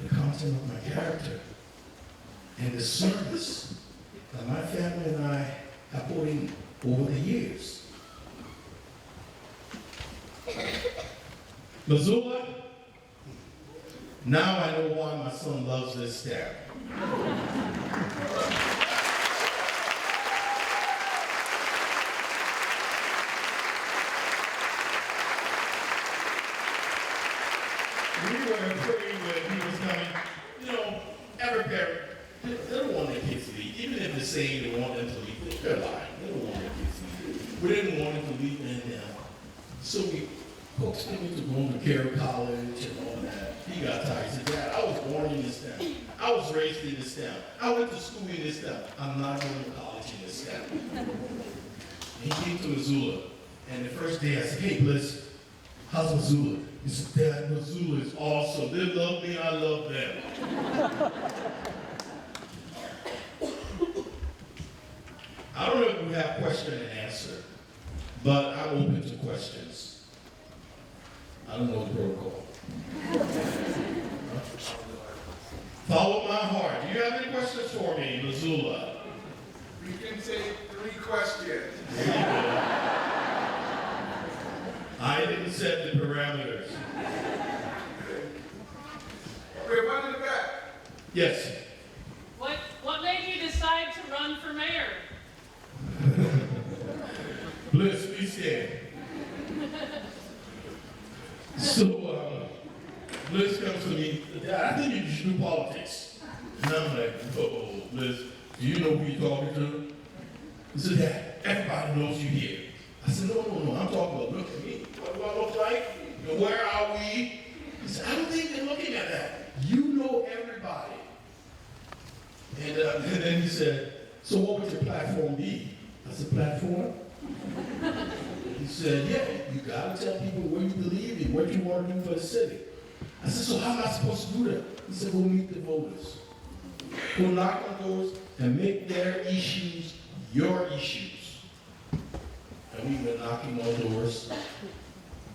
the content of my character and the service that my family and I have put in over the years. Missoula, now I know why my son loves this town. We were praying when he was coming. You know, every parent, they don't want their kids to leave. Even if they're saying they want them to leave, they're lying. They don't want their kids to leave. We didn't want them to leave, and so we coaxed him into going to Carroll College and all that. He got tired. He said, Dad, I was born in this town. I was raised in this town. I went to school in this town. I'm not going to college in this town. He came to Missoula, and the first day I said, hey, Bliss, how's Missoula? He said, Dad, Missoula is awesome. They love me, I love them. I don't know if we have question and answer, but I'm open to questions. I don't know the protocol. Follow my heart. Do you have any questions for me, Missoula? We can take 3 questions. I didn't set the parameters. Okay, one in the back. Yes. What made you decide to run for mayor? Bliss, be scared. So, Bliss comes to me, Dad, I think you should do politics. And I'm like, oh, Bliss, do you know who you're talking to? He said, Dad, everybody knows you here. I said, no, I'm talking about, look at me. What do I look like? You know, where are we? He said, I don't think they're looking at that. You know everybody. And then he said, so what would your platform be? I said, platform? He said, yeah, you gotta tell people what you believe in, what you want to do for the city. I said, so how am I supposed to do that? He said, go meet the voters. Go knock on doors and make their issues your issues. And we were knocking on doors,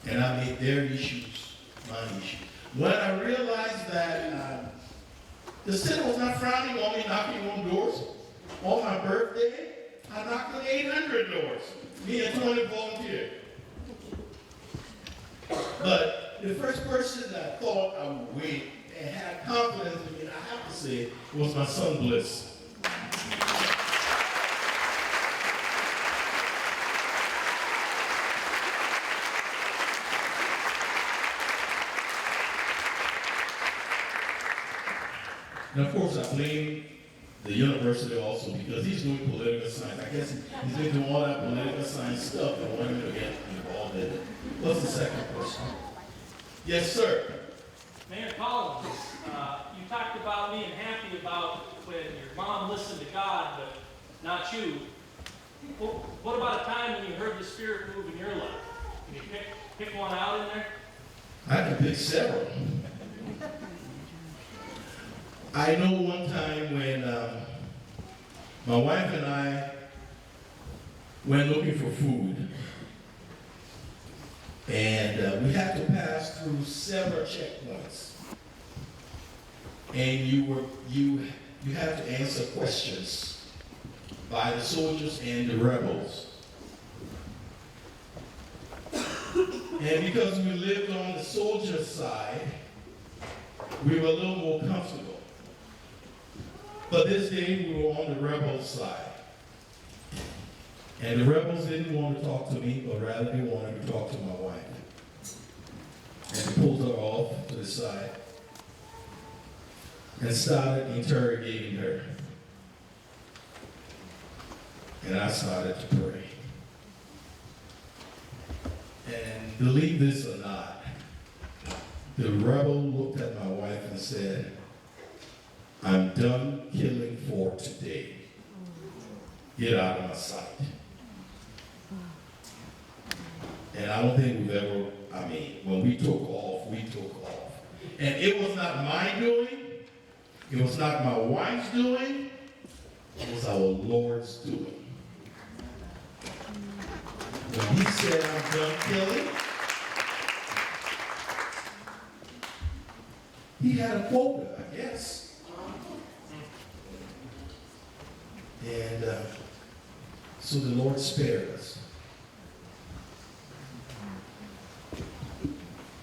and I made their issues my issues. When I realized that the city was not frowning on me knocking on doors, on my birthday, I knocked on 800 doors. Me and 20 volunteered. But the first person that thought I would win and had confidence in me, I have to say, was my son Bliss. And of course, I blame the university also because he's doing political science. I guess he's been doing all that political science stuff and wanted to get involved in it. What's the second question? Yes, sir. Mayor Collins, you talked about being happy about when your mom listened to God, but not you. What about a time when you heard the Spirit move in your life? Can you pick one out in there? I can pick several. I know one time when my wife and I went looking for food, and we had to pass through several checkpoints, and you have to answer questions by the soldiers and the rebels. And because we lived on the soldier side, we were a little more comfortable. But this day we were on the rebel side. And the rebels didn't want to talk to me, but rather they wanted to talk to my wife. And they pulled her off to the side and started interrogating her. And I started to pray. And believe this or not, The rebel looked at my wife and said, I'm done killing for today. Get out of my sight. And I don't think we've ever, when we took off, we took off. And it was not my doing, it was not my wife's doing, it was our Lord's doing. When he said, I'm done killing, he had a quota, I guess. And so the Lord spared us.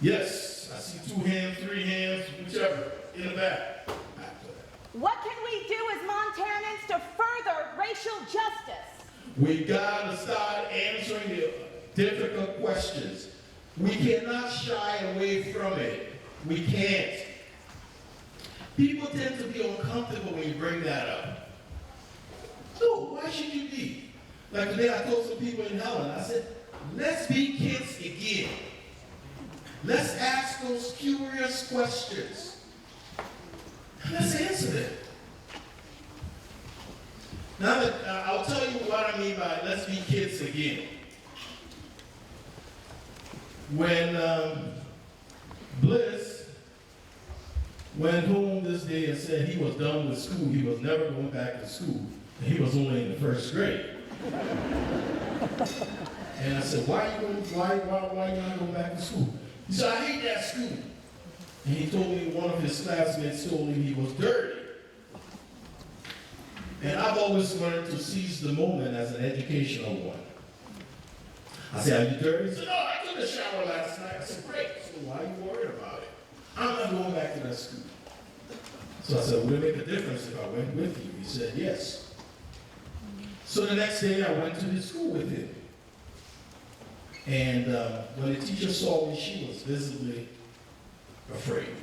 Yes, I see 2 hands, 3 hands, whichever, in the back. What can we do as Montanans to further racial justice? We gotta start answering the difficult questions. We cannot shy away from it. We can't. People tend to be uncomfortable when you bring that up. No, why should you be? Like today I told some people in Helen, I said, let's be kids again. Let's ask those curious questions. Let's answer them. Now, I'll tell you what I mean by let's be kids again. When Bliss went home this day and said he was done with school, he was never going back to school, and he was only in the 1st grade. And I said, why you not going back to school? He said, I hate that school. And he told me one of his classmates told him he was dirty. And I've always learned to seize the moment as an educational one. I said, are you dirty? He said, no, I took a shower last night. I said, great. So why are you worried about it? I'm not going back to that school. So I said, would it make a difference if I went with you? He said, yes. So the next day I went to the school with him. And when the teacher saw me, she was visibly afraid.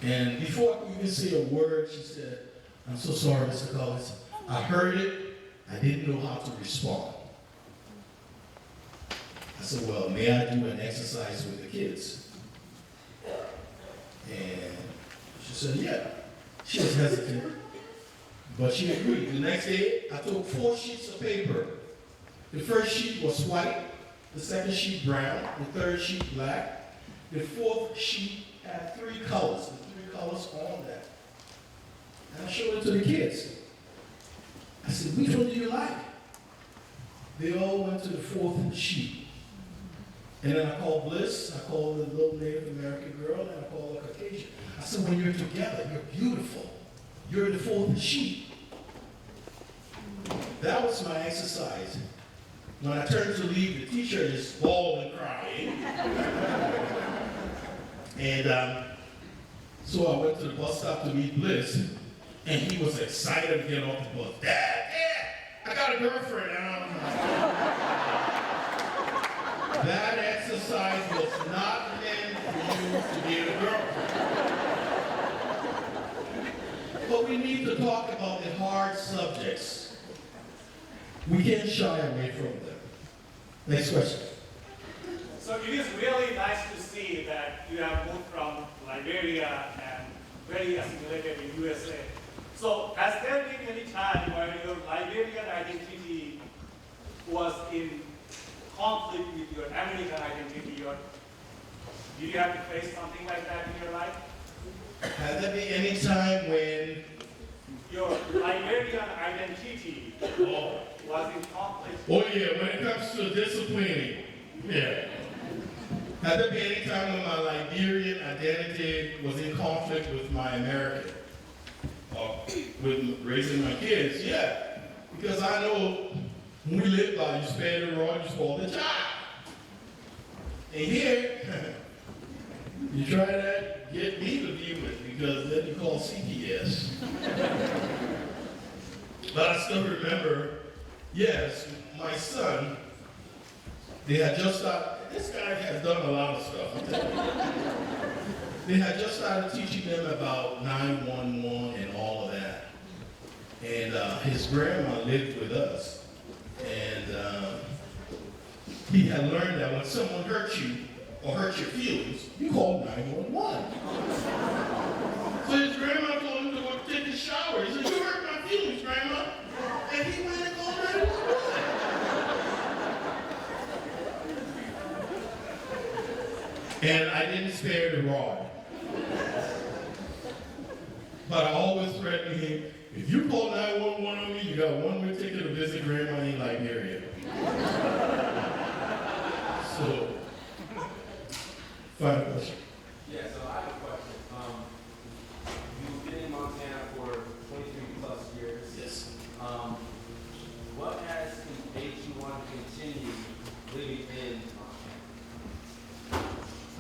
And before I could even say a word, she said, I'm so sorry, Mr. Collins. I heard it, I didn't know how to respond. I said, well, may I do an exercise with the kids? And she said, yeah. She was hesitant, but she agreed. The next day, I took 4 sheets of paper. The first sheet was white, the second sheet brown, the third sheet black. The 4th sheet had 3 colors, the 3 colors on that. And I showed it to the kids. I said, which one do you like? They all went to the 4th sheet. And then I called Bliss, I called the little Native American girl, and I called the Caucasian. I said, when you're together, you're beautiful. You're the 4th sheet. That was my exercise. When I turned to leave, the teacher is bawling and crying. And so I went to the bus stop to meet Bliss, and he was excited to get off the bus. Dad, I got a girlfriend. That exercise was not meant for you to get a girlfriend. But we need to talk about the hard subjects. We can't shy away from them. Next question. So it is really nice to see that you have moved from Liberia and very assimilated in USA. So has there been any time where your Liberian identity was in conflict with your American identity? Or did you have to face something like that in your life? Has there been any time when your Liberian identity was in conflict? Oh yeah, when it comes to disciplining, yeah. Has there been any time when my Liberian identity was in conflict with my American? With raising my kids, yeah. Because I know when we live by, you spare the rod, you spoil the child. And here, you try to get me to be with, because then you call CPS. But I still remember, yes, my son, they had just started, this guy has done a lot of stuff, I'm telling you. They had just started teaching them about 911 and all of that. And his grandma lived with us. And he had learned that when someone hurt you, or hurt your feelings, you call 911. So his grandma told him to go take a shower. He said, you hurt my feelings, Grandma. And he went and called 911. And I didn't spare the rod. But I always threatened him, if you call 911 on me, you got one way ticket to visit Grandma in Liberia. So, final question. Yeah, so I have a question. You've been in Montana for 23 plus years. Yes. What has made you want to continue living in Montana?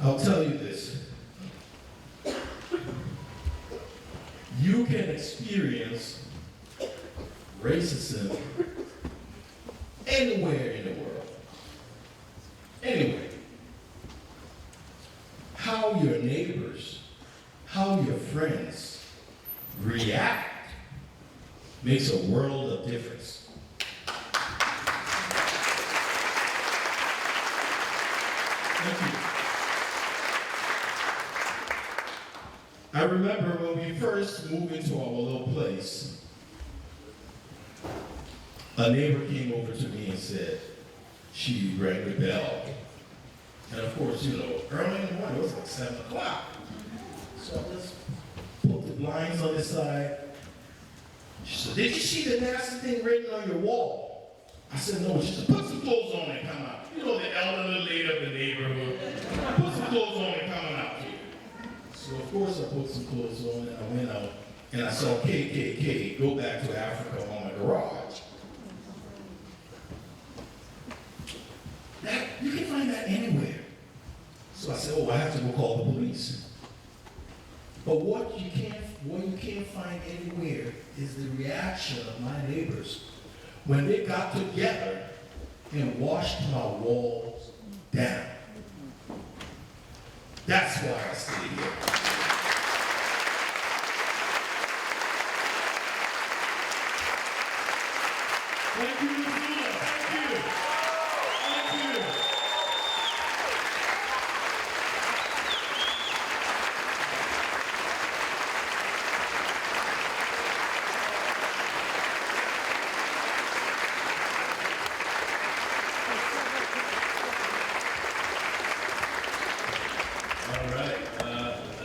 I'll tell you this. You can experience racism anywhere in the world. Anywhere. How your neighbors, how your friends react makes a world of difference. Thank you. I remember when we first moved into our little place, a neighbor came over to me and said, she rang the bell. And of course, you know, early in the morning, it was like 7 o'clock. So I just put the blinds on the side. She said, did you see the nasty thing written on your wall? I said, no. She said, put some clothes on and come out. You know, the elderly lady of the neighborhood. Put some clothes on and come out here. So of course I put some clothes on and I went out and I saw KKK, go back to Africa, on my garage. That, you can find that anywhere. So I said, oh, I have to go call the police. But what you can't find anywhere is the reaction of my neighbors when they got together and washed my walls down. That's why I stay here. Thank you, Missoula. Thank you. Thank you.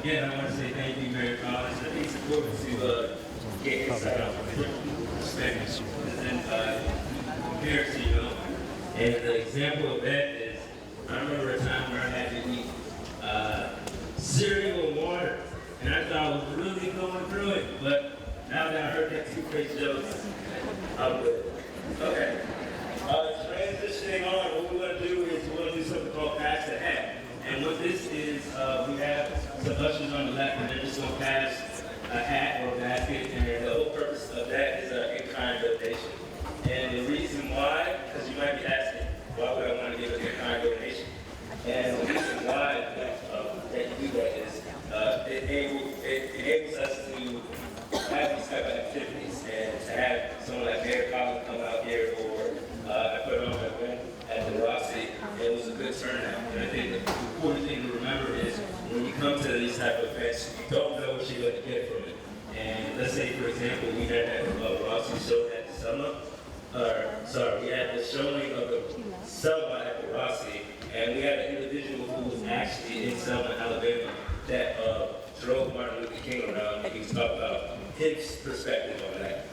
Again, I want to say thank you very much. I think it's important to get insight on perspectives and comparison, you know. And the example of that is, I remember a time where I had to eat cereal and water, and I thought I was really going through it, but now that I heard that two great jokes, I'm good. Okay. Transitioning on, what we're going to do is we're going to do something called Pass the Hat. And what this is, we have some ushers on the left, and they're just going to pass a hat or a basket, and the whole purpose of that is an in-kind donation. And the reason why, because you might be asking, why would I want to give an in-kind donation? And the reason why that you do that is it enables us to have these type of activities, and to have someone like Mayor Collins come out here, or I put on my win at the Roxy, it was a good turnout. And I think the important thing to remember is when you come to these type of events, you don't know what you're going to get from it. And let's say, for example, we had that Roxy show at the summer, we had the showing of the Selma at the Roxy, and we had an individual who was actually in Selma, Alabama, that drove Martin Luther King around, and he was talking about his perspective on that.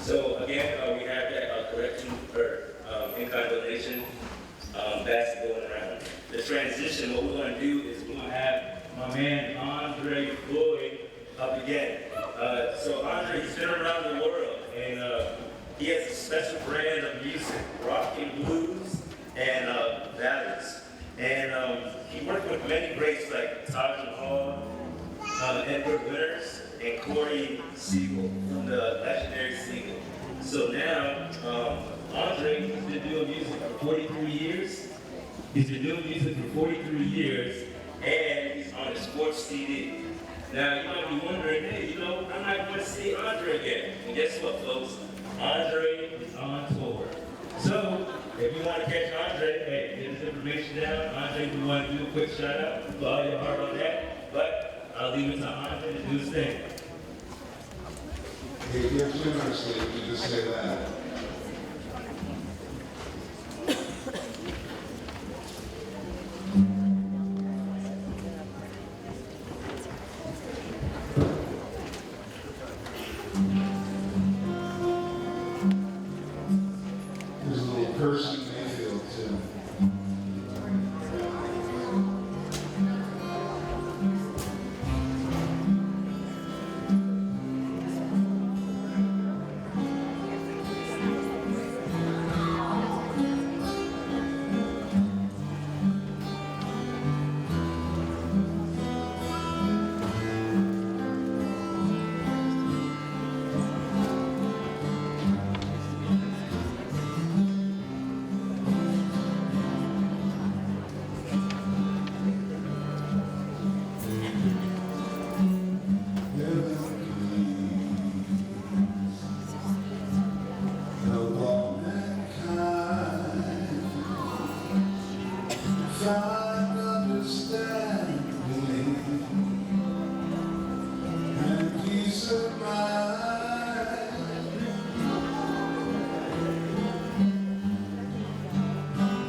So again, we have that correction or in-kind donation basket going around. The transition, what we're going to do is we're going to have my man Andre Floyd up again. So Andre, he's been around the world, and he has a special brand of music, rock and blues and ballads. And he worked with many greats like Taj Mahal, Edward Winters, and Corey Siegel from the legendary Siegel. So now, Andre, he's been doing music for 43 years. He's been doing music for 43 years, and he's on a sports CD. Now, you might be wondering, hey, you know, I'm not going to see Andre again. And guess what, folks? Andre is on tour. So, If you want to catch Andre, hey, get his information down. Andre, if you want to do a quick shout out, put all your heart on that. But I'll leave it to Andre to do his thing. He gives generously if you just say that. There's a little person in Mayfield too. Find understanding and peace of mind.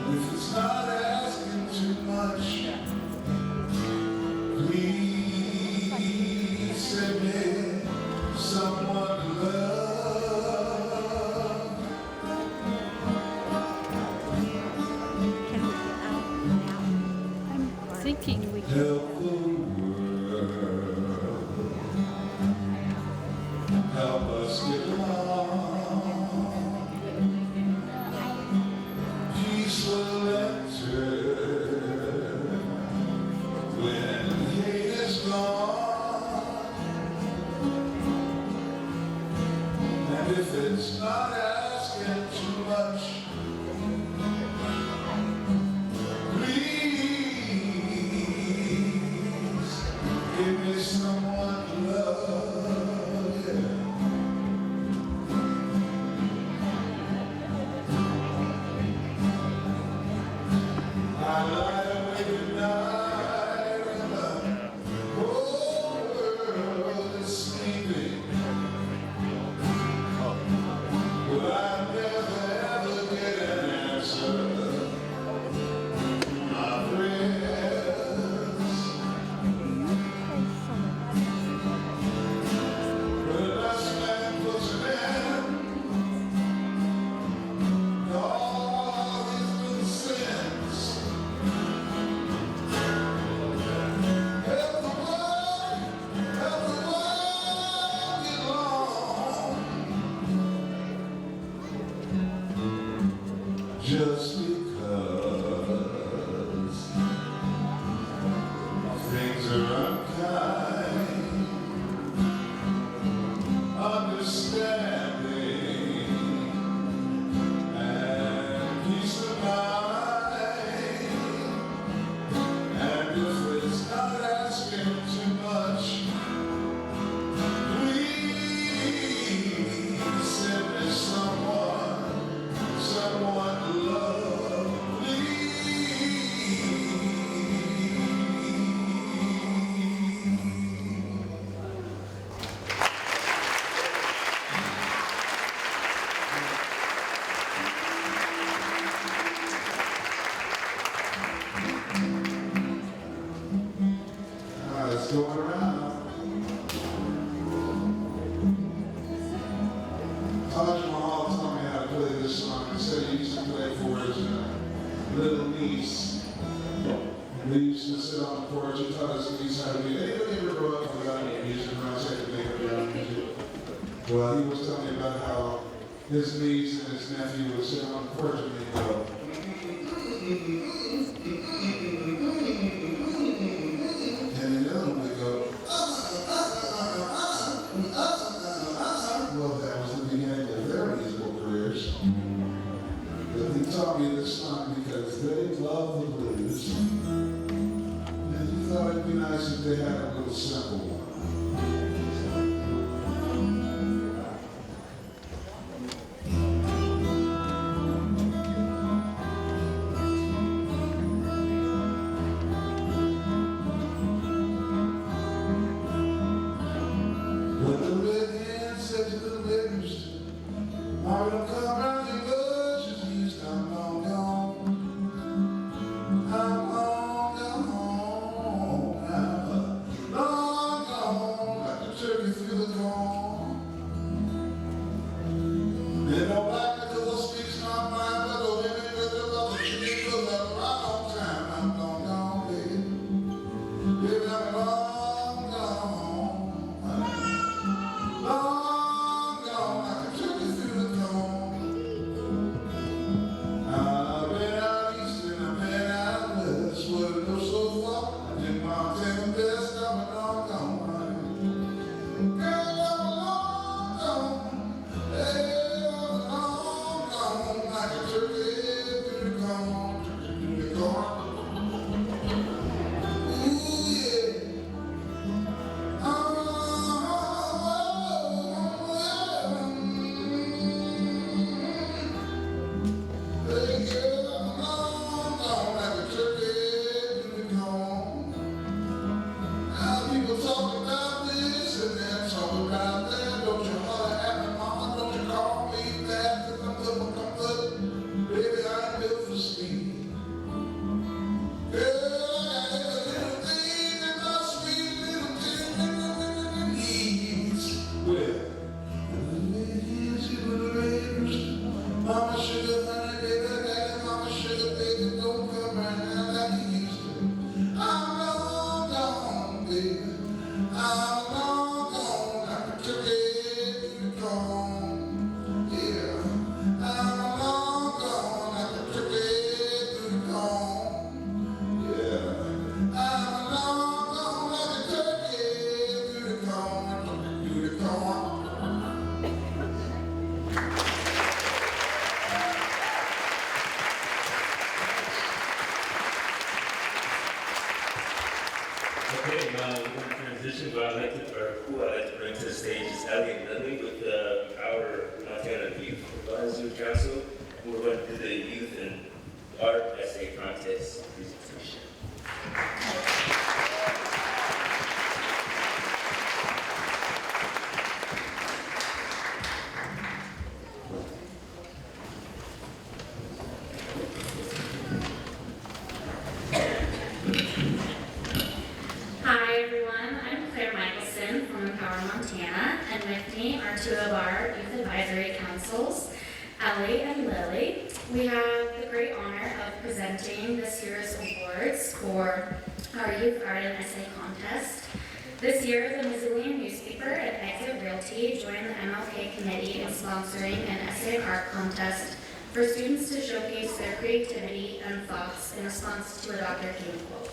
If it's not asking too much, please send me someone to love. Thinking we can. Help the world, help us get along. Peace will enter when hate is gone. And if it's not asking too much, give me someone to love, yeah. I lie awake at night and the whole world is sleeping, but I never ever get an answer. My prayers. But a nice man puts an end to all his good sins. Help the world get along. Just because things are unkind, understanding and peace of mind. And if it's not asking too much, please send me someone to love, please. It's going around. Taj Mahal taught me how to play this song. He said he used to play for his little niece. We used to sit on the porch and taught his niece how to do it. Anybody ever grow up without any music around, so they could make up their own music? Well, he was telling me about how his niece and his nephew would sit on the porch and they'd go, and the other one would go, well, that was the beginning of their musical careers. But he taught me this song because they love the blues. And he thought it'd be nice if they had a little simple one. gone. They don't like me 'cause the streets not mine, but the women with the love of me 'cause I'm right on time. I'm long gone, baby. Baby, I'm long gone. Long gone, I can take you through the dawn. I've been out east and I've been out west, where it goes so far. I did my ten best, I'm long gone. Girl, I'm long gone. Hey, I'm long gone. Like a turkey through the corn, through the corn. Ooh, yeah. Hey, girl, I'm long gone. Like a turkey through the corn. Now people talk about this and then talk about that. Don't you holler at me, mama, don't you call me that, 'cause I'm good for comfort. Baby, I'm built for speed. Girl, I got every little thing in my sweet little needs. Well, mama sugar, honey, baby, daddy, mama sugar, baby, don't come around like you used to. I'm long gone, baby. I'm long gone, like a turkey through the corn. Yeah, I'm long gone, like a turkey through the corn. Yeah, I'm long gone, like a turkey through the corn, through the corn. Okay, we're going to transition. Who I'd like to bring to the stage is Ellie and Lily with our Montana Youth Advisory Council. We're going to do the Youth and Art Essay Contest presentation. Hi everyone, I'm Claire Michelson from Empower Montana, and with me are two of our Youth Advisory Councils, Ellie and Lily. We have the great honor of presenting this year's awards for our Youth Art and Essay Contest. This year, the Missoulian newspaper and Exit Realty joined the MLK committee in sponsoring an essay and art contest for students to showcase their creativity and thoughts in response to a Dr. King quote.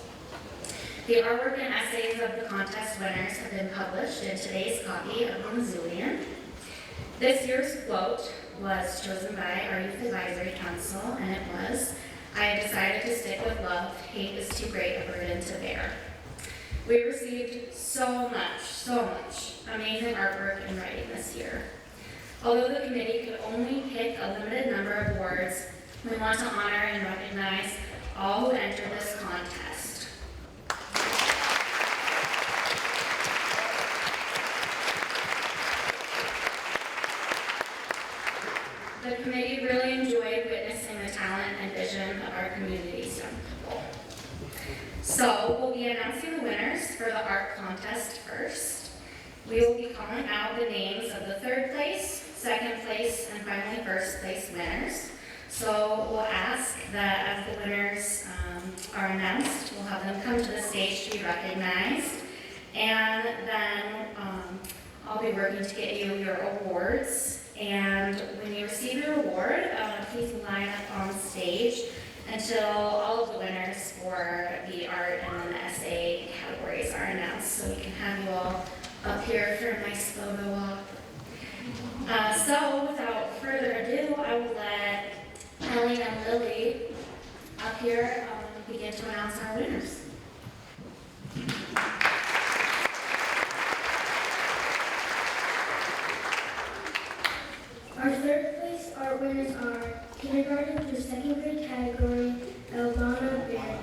The artwork and essays of the contest winners have been published in today's copy of the Missoulian. This year's quote was chosen by our Youth Advisory Council, and it was, "I have decided to stick with love. Hate is too great a burden to bear." We received so much amazing artwork and writing this year. Although the committee could only pick a limited number of words, we want to honor and recognize all who entered this contest. The committee really enjoyed witnessing the talent and vision of our community's young people. So we'll be announcing the winners for the art contest first. We will be calling out the names of the third place, second place, and finally first place winners. So we'll ask that as the winners are announced, we'll have them come to the stage to be recognized. And then I'll be working to get you your awards. And when you receive your award, please line up on stage until all of the winners for the art and then the essay categories are announced, so we can have you all up here for a nice photo op. So without further ado, I will let Ellie and Lily up here begin to announce our winners. Our third place art winners are kindergarten through second grade category, Elvana Berry.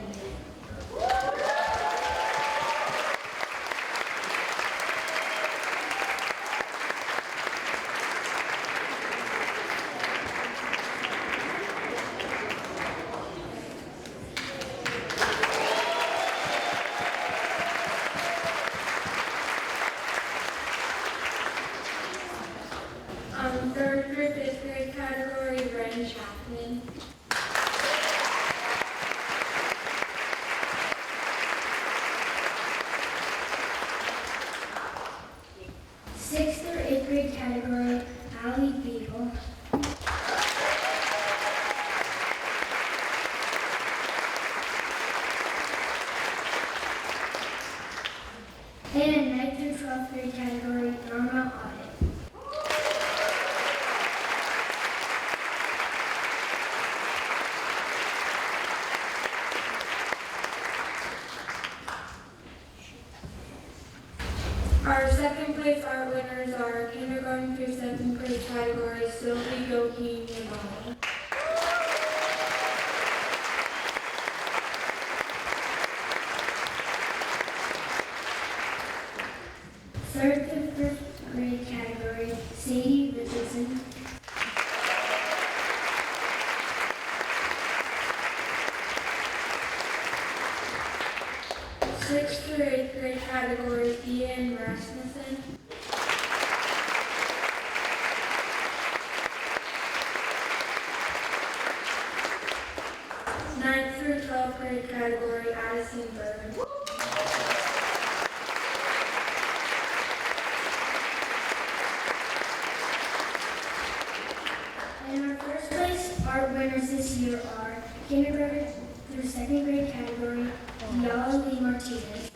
Third through fifth grade category, Ren Chapman. Sixth through eighth grade category, Allie Beagle. And ninth through 12th grade category, Norma Audit. Our second place art winners are kindergarten through seventh grade category, Sylvie Yogi Yamada. Third through fifth grade category, Sadie Richardson. Sixth through eighth grade category, Ian Rasmussen. Ninth through 12th grade category, Addison Bird. And our first place art winners this year are kindergarten through second grade category, Yala Lee Martinez.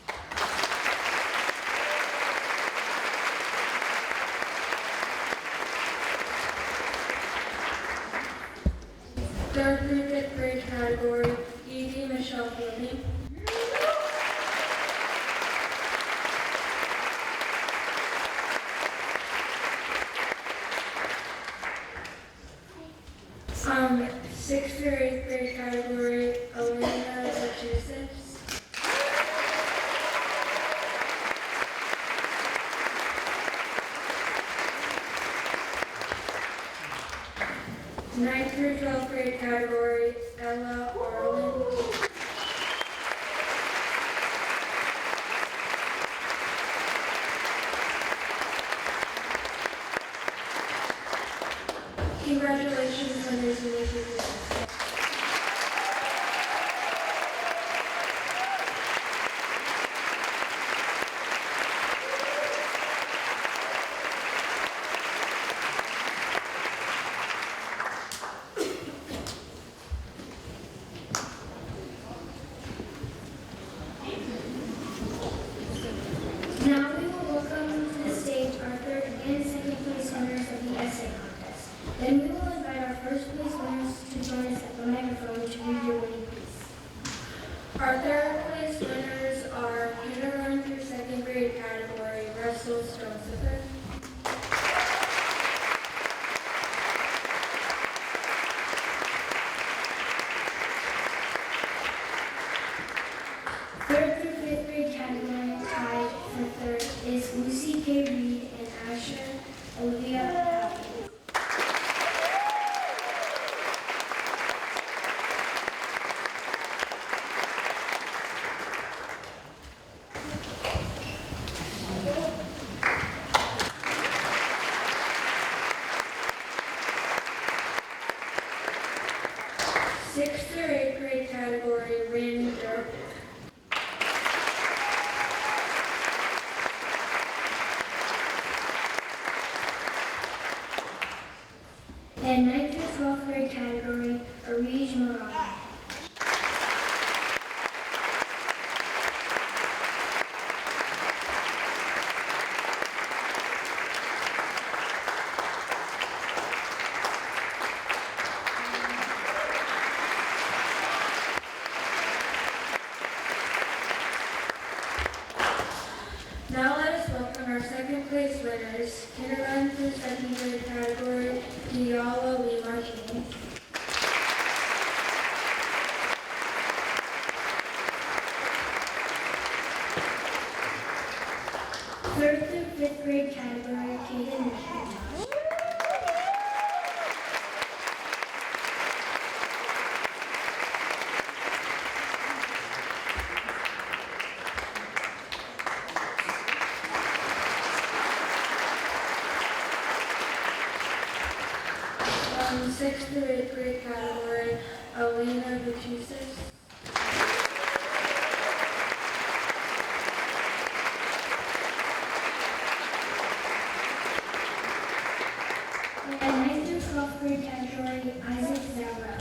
Third through fifth grade category, Evie Michelle Fielding. Sixth through eighth grade category, Elena Massachusetts. Ninth through 12th grade category, Ella Arlen. Congratulations, winners and leaders. Now we will welcome to the stage our third and second place winners of the essay contest. Then we will invite our first place winners to join us at the microphone to read your winning piece. Our third place winners are kindergarten through second grade category, Russell Stonesifer. Third through fifth grade category, tied for third, is Lucy K. Reed and Asher Olivia Happy. Sixth through eighth grade category, Randy Dirk. And ninth through 12th grade category, Arij Moran. Now let us welcome our second place winners, kindergarten through second grade category, Diala Lee Martinez. Third through fifth grade category, Kaden McIntosh. 6th through 8th grade category, Alina Vucisis. And 9th through 12th grade category, Isaac Zamra.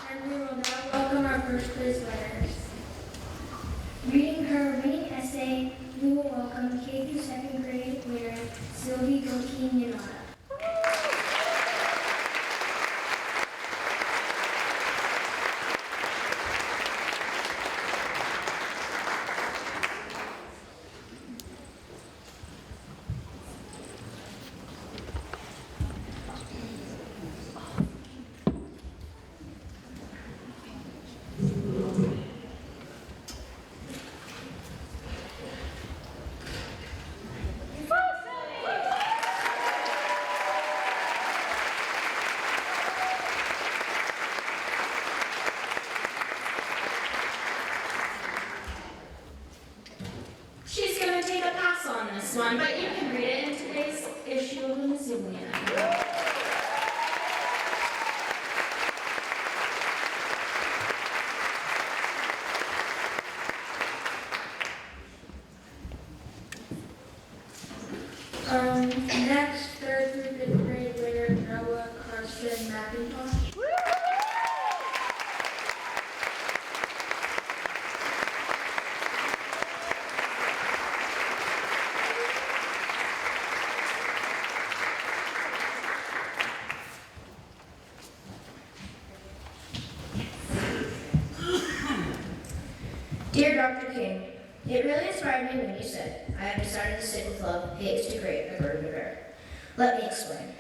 And we will now welcome our first place winners. Reading her winning essay, we will welcome K through 2nd grade winner Sylvie Goki Ninata. She's going to take a pass on this one, but you can read it in today's issue of the Missoula. Next, 3rd through 5th grade winner Noah Carson McIntosh. Dear Dr. King, it really inspired me when you said, I have decided to stick with love, hate is to create a burden to bear. Let me explain.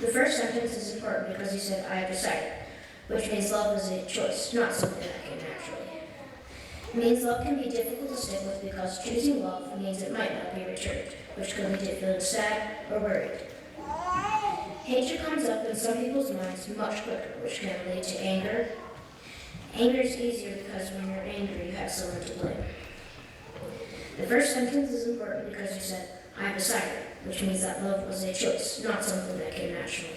The first sentence is important because you said, I have decided, which means love is a choice, not something that came naturally. It means love can be difficult to stick with because choosing love means it might not be returned, which can lead to feeling sad or worried. Hatred comes up in some people's minds much quicker, which can lead to anger. Anger is easier because when you're angry, you have someone to blame. The first sentence is important because you said, I have decided, which means that love was a choice, not something that came naturally.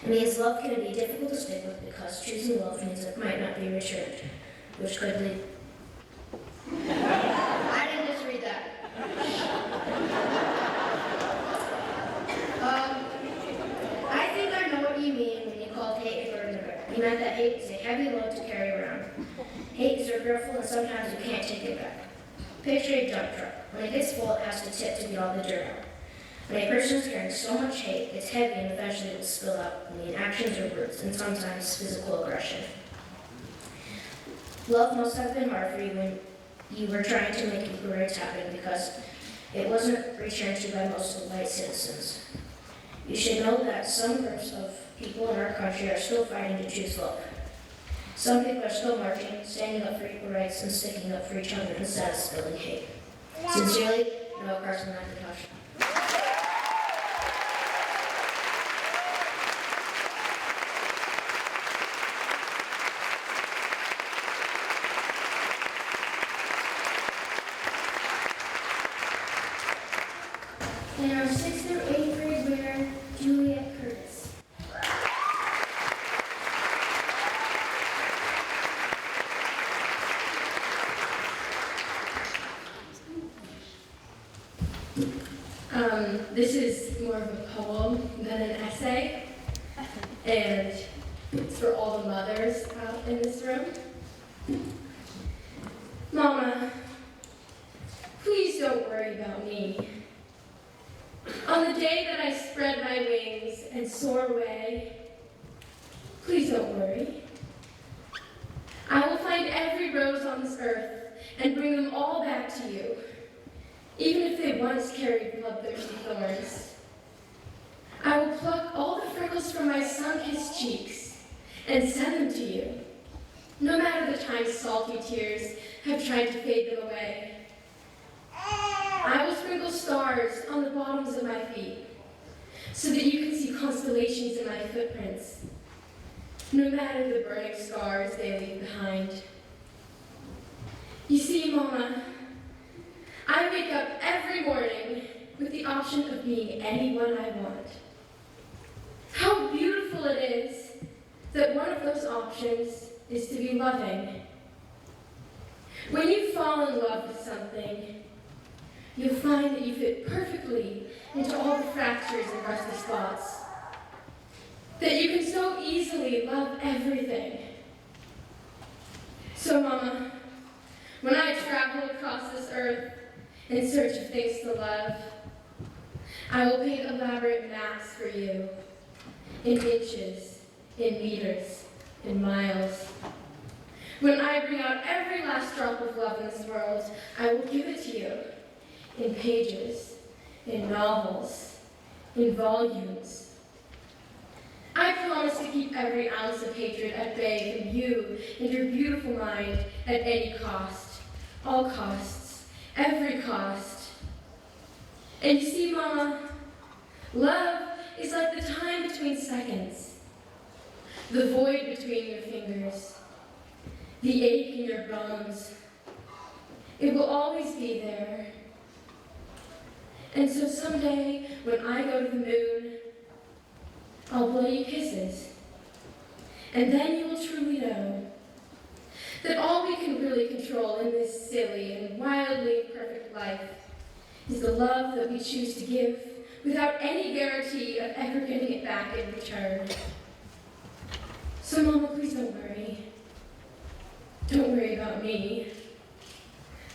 It means love can be difficult to stick with because choosing love means it might not be returned, which could lead... I didn't just read that. I think I know what you mean when you called hate a burden to bear. You meant that hate is a heavy load to carry around. Hate is regretful and sometimes you can't take it back. Picture a dump truck. When it gets full, it has to tip to get all the dirt out. When a person is carrying so much hate, it's heavy and eventually it will spill out in actions or words, and sometimes physical aggression. Love must have been hard for you when you were trying to make equal rights happen because it wasn't returned to you by most of the white citizens. You should know that some groups of people in our country are still fighting to choose love. Some people are still marching, standing up for equal rights, and sticking up for each other instead of spilling hate. Sincerely, Noah Carson McIntosh. And our 6th through 8th grade winner, Juliet Curtis. This is more of a poem than an essay, and it's for all the mothers out in this room. Mama, please don't worry about me. On the day that I spread my wings and soar away, please don't worry. I will find every rose on this earth and bring them all back to you, even if they once carried bloodthirsty thorns. I will pluck all the freckles from my sun-kissed cheeks and send them to you, no matter the time salty tears have tried to fade them away. I will sprinkle stars on the bottoms of my feet so that you can see constellations in my footprints. no matter the burning scars they leave behind. You see, Mama, I wake up every morning with the option of being anyone I want. How beautiful it is that one of those options is to be loving. When you fall in love with something, you'll find that you fit perfectly into all the fractures and rusty spots. That you can so easily love everything. So, Mama, when I travel across this earth in search of things to love, I will paint elaborate maps for you, in inches, in meters, in miles. When I bring out every last drop of love in this world, I will give it to you, in pages, in novels, in volumes. I promise to keep every ounce of hatred at bay from you and your beautiful mind at any cost, all costs, every cost. And you see, Mama, love is like the time between seconds, the void between your fingers, the ache in your bones. It will always be there. And so someday, when I go to the moon, I'll blow you kisses. And then you will truly know that all we can really control in this silly and wildly imperfect life is the love that we choose to give without any guarantee of ever getting it back in return. So, Mama, please don't worry. Don't worry about me.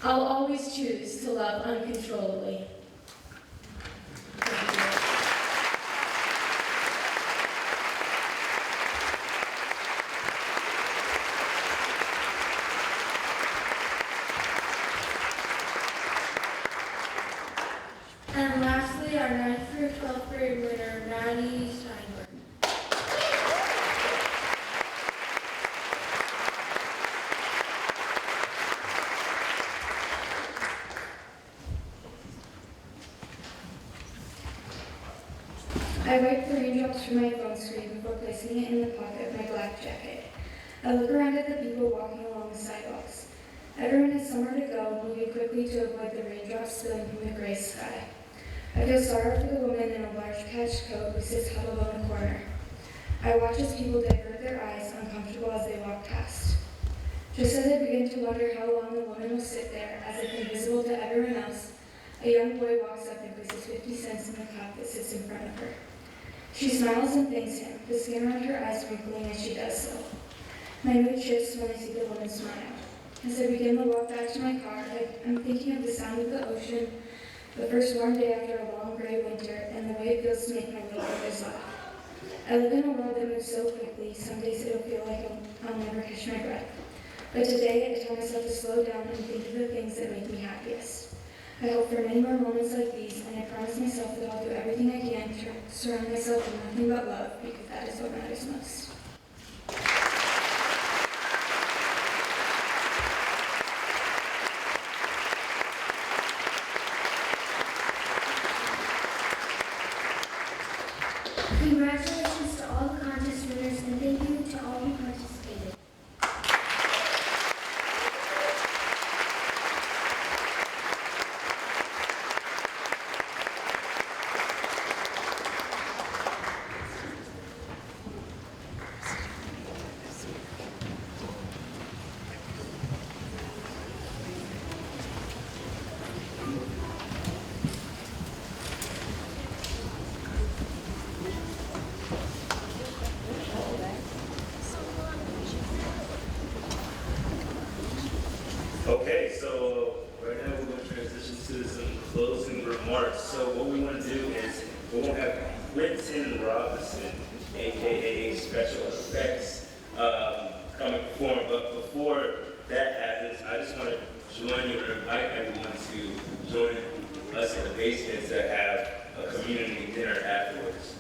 I'll always choose to love uncontrollably. Thank you. And lastly, our 9th through 12th grade winner, Maddie Steinberg. I wipe the raindrops from my phone screen before placing it in the pocket of my black jacket. I look around at the people walking along the sidewalks. Everyone has somewhere to go, moving quickly to avoid the raindrops spilling from the gray sky. I feel sorry for the woman in a large patched coat who sits huddled on the corner. I watch as people divert their eyes, uncomfortable as they walk past. Just as I begin to wonder how long the woman will sit there, as if invisible to everyone else, a young boy walks up and places 50 cents in the cup that sits in front of her. She smiles and thanks him, the skin around her eyes wrinkling as she does so. My mood shifts when I see the woman smile. As I begin to walk back to my car, I'm thinking of the sound of the ocean, the first warm day after a long gray winter, and the way it feels to make my little brothers laugh. I live in a world that moves so quickly, some days it'll feel like I'll never catch my breath. But today, I tell myself to slow down and think of the things that make me happiest. I hope for many more moments like these, and I promise myself that I'll do everything I can to surround myself with nothing but love, because that is what matters most. Congratulations to all the contest winners, and thank you to all who participated. Okay, so right now we're going to transition to some closing remarks. So what we want to do is we're going to have Quentin Robinson, aka Special Effects, come and perform. But before that happens, I just want to join you and invite everyone to join us in the basement to have a community dinner afterwards.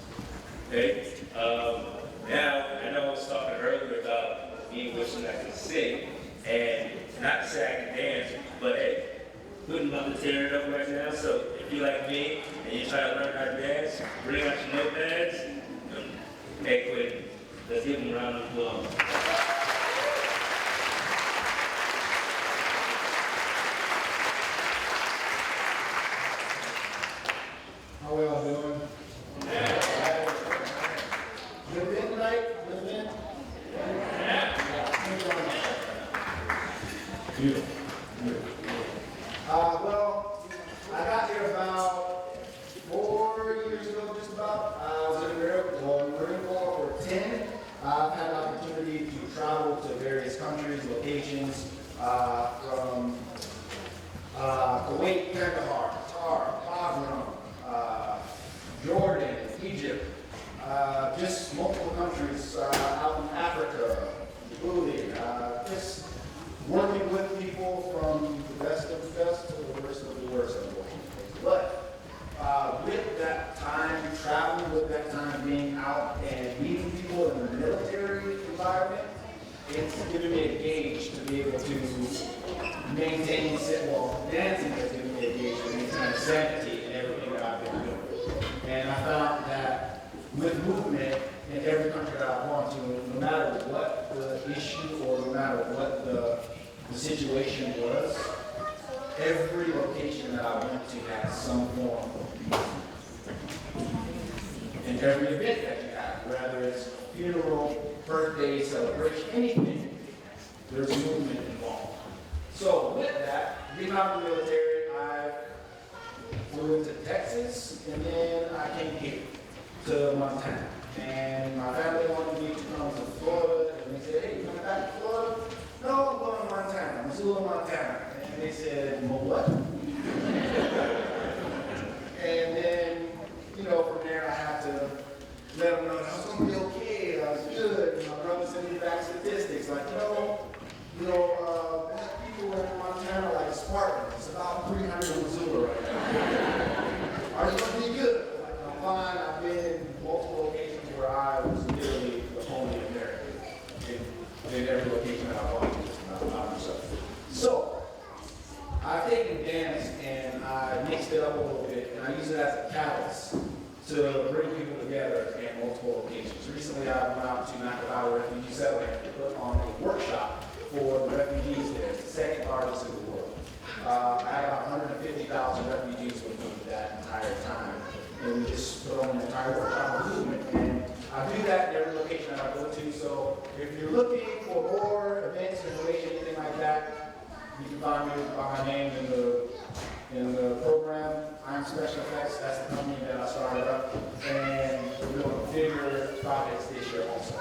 Okay? Now, I know I was talking earlier about me wishing I could sing, and not to say I can dance, but hey, wouldn't love to tear it up right now. So if you like me and you try to learn how to dance, bring out your notepads. Hey, Quinn, Let's give them a round of applause. How we all doing? Good event tonight? Good event? Beautiful. Well, I got here about 4 years ago, just about. I was in the Marine Corps for 10. I've had an opportunity to travel to various countries, locations, from Kuwait, Kandahar, Qatar, Bahrain, Jordan, Egypt, just multiple countries out in Africa, Djibouti, just working with people from the best of the best to the worst of the worst, unfortunately. But with that time, traveling with that time, being out and meeting people in the military environment, it's given me a gauge to be able to maintain, dancing has given me a gauge to maintain sanity in everything that I've been doing. And I found that with movement in every country that I've gone to, no matter what the issue or no matter what the situation was, every location that I went to had some form of movement. In every event that you have, whether it's funeral, birthday, celebration, anything, there's movement involved. So with that, being out in the military, I flew into Texas, and then I came here to Montana. And my family wanted me to come to Florida, and they said, hey, you coming back to Florida? No, I'm going to Montana, Missoula, Montana. And they said, well, what? And then, from there I had to let them know that I was going to be okay, I was good. And my brother sent me back statistics, like, black people in Montana are like Spartans. It's about 300 in Missoula right now. Are you going to be good? Like, I'm fine. I've been in multiple locations where I was literally the only American in every location that I was, not myself. So, I've taken dance and I mixed it up a little bit, and I use it as a catalyst to bring people together in multiple locations. Recently, I went out to Missoula Refugee Settlement to put on a workshop for the refugees there. It's the second largest in the world. I had about 150,000 refugees with me that entire time, and we just put on an entire workshop on movement. And I do that in every location that I go to. So if you're looking for more events, information, anything like that, you can find me by my name in the program. I'm Special Effects. That's the company that I started up, and we're doing bigger projects this year also.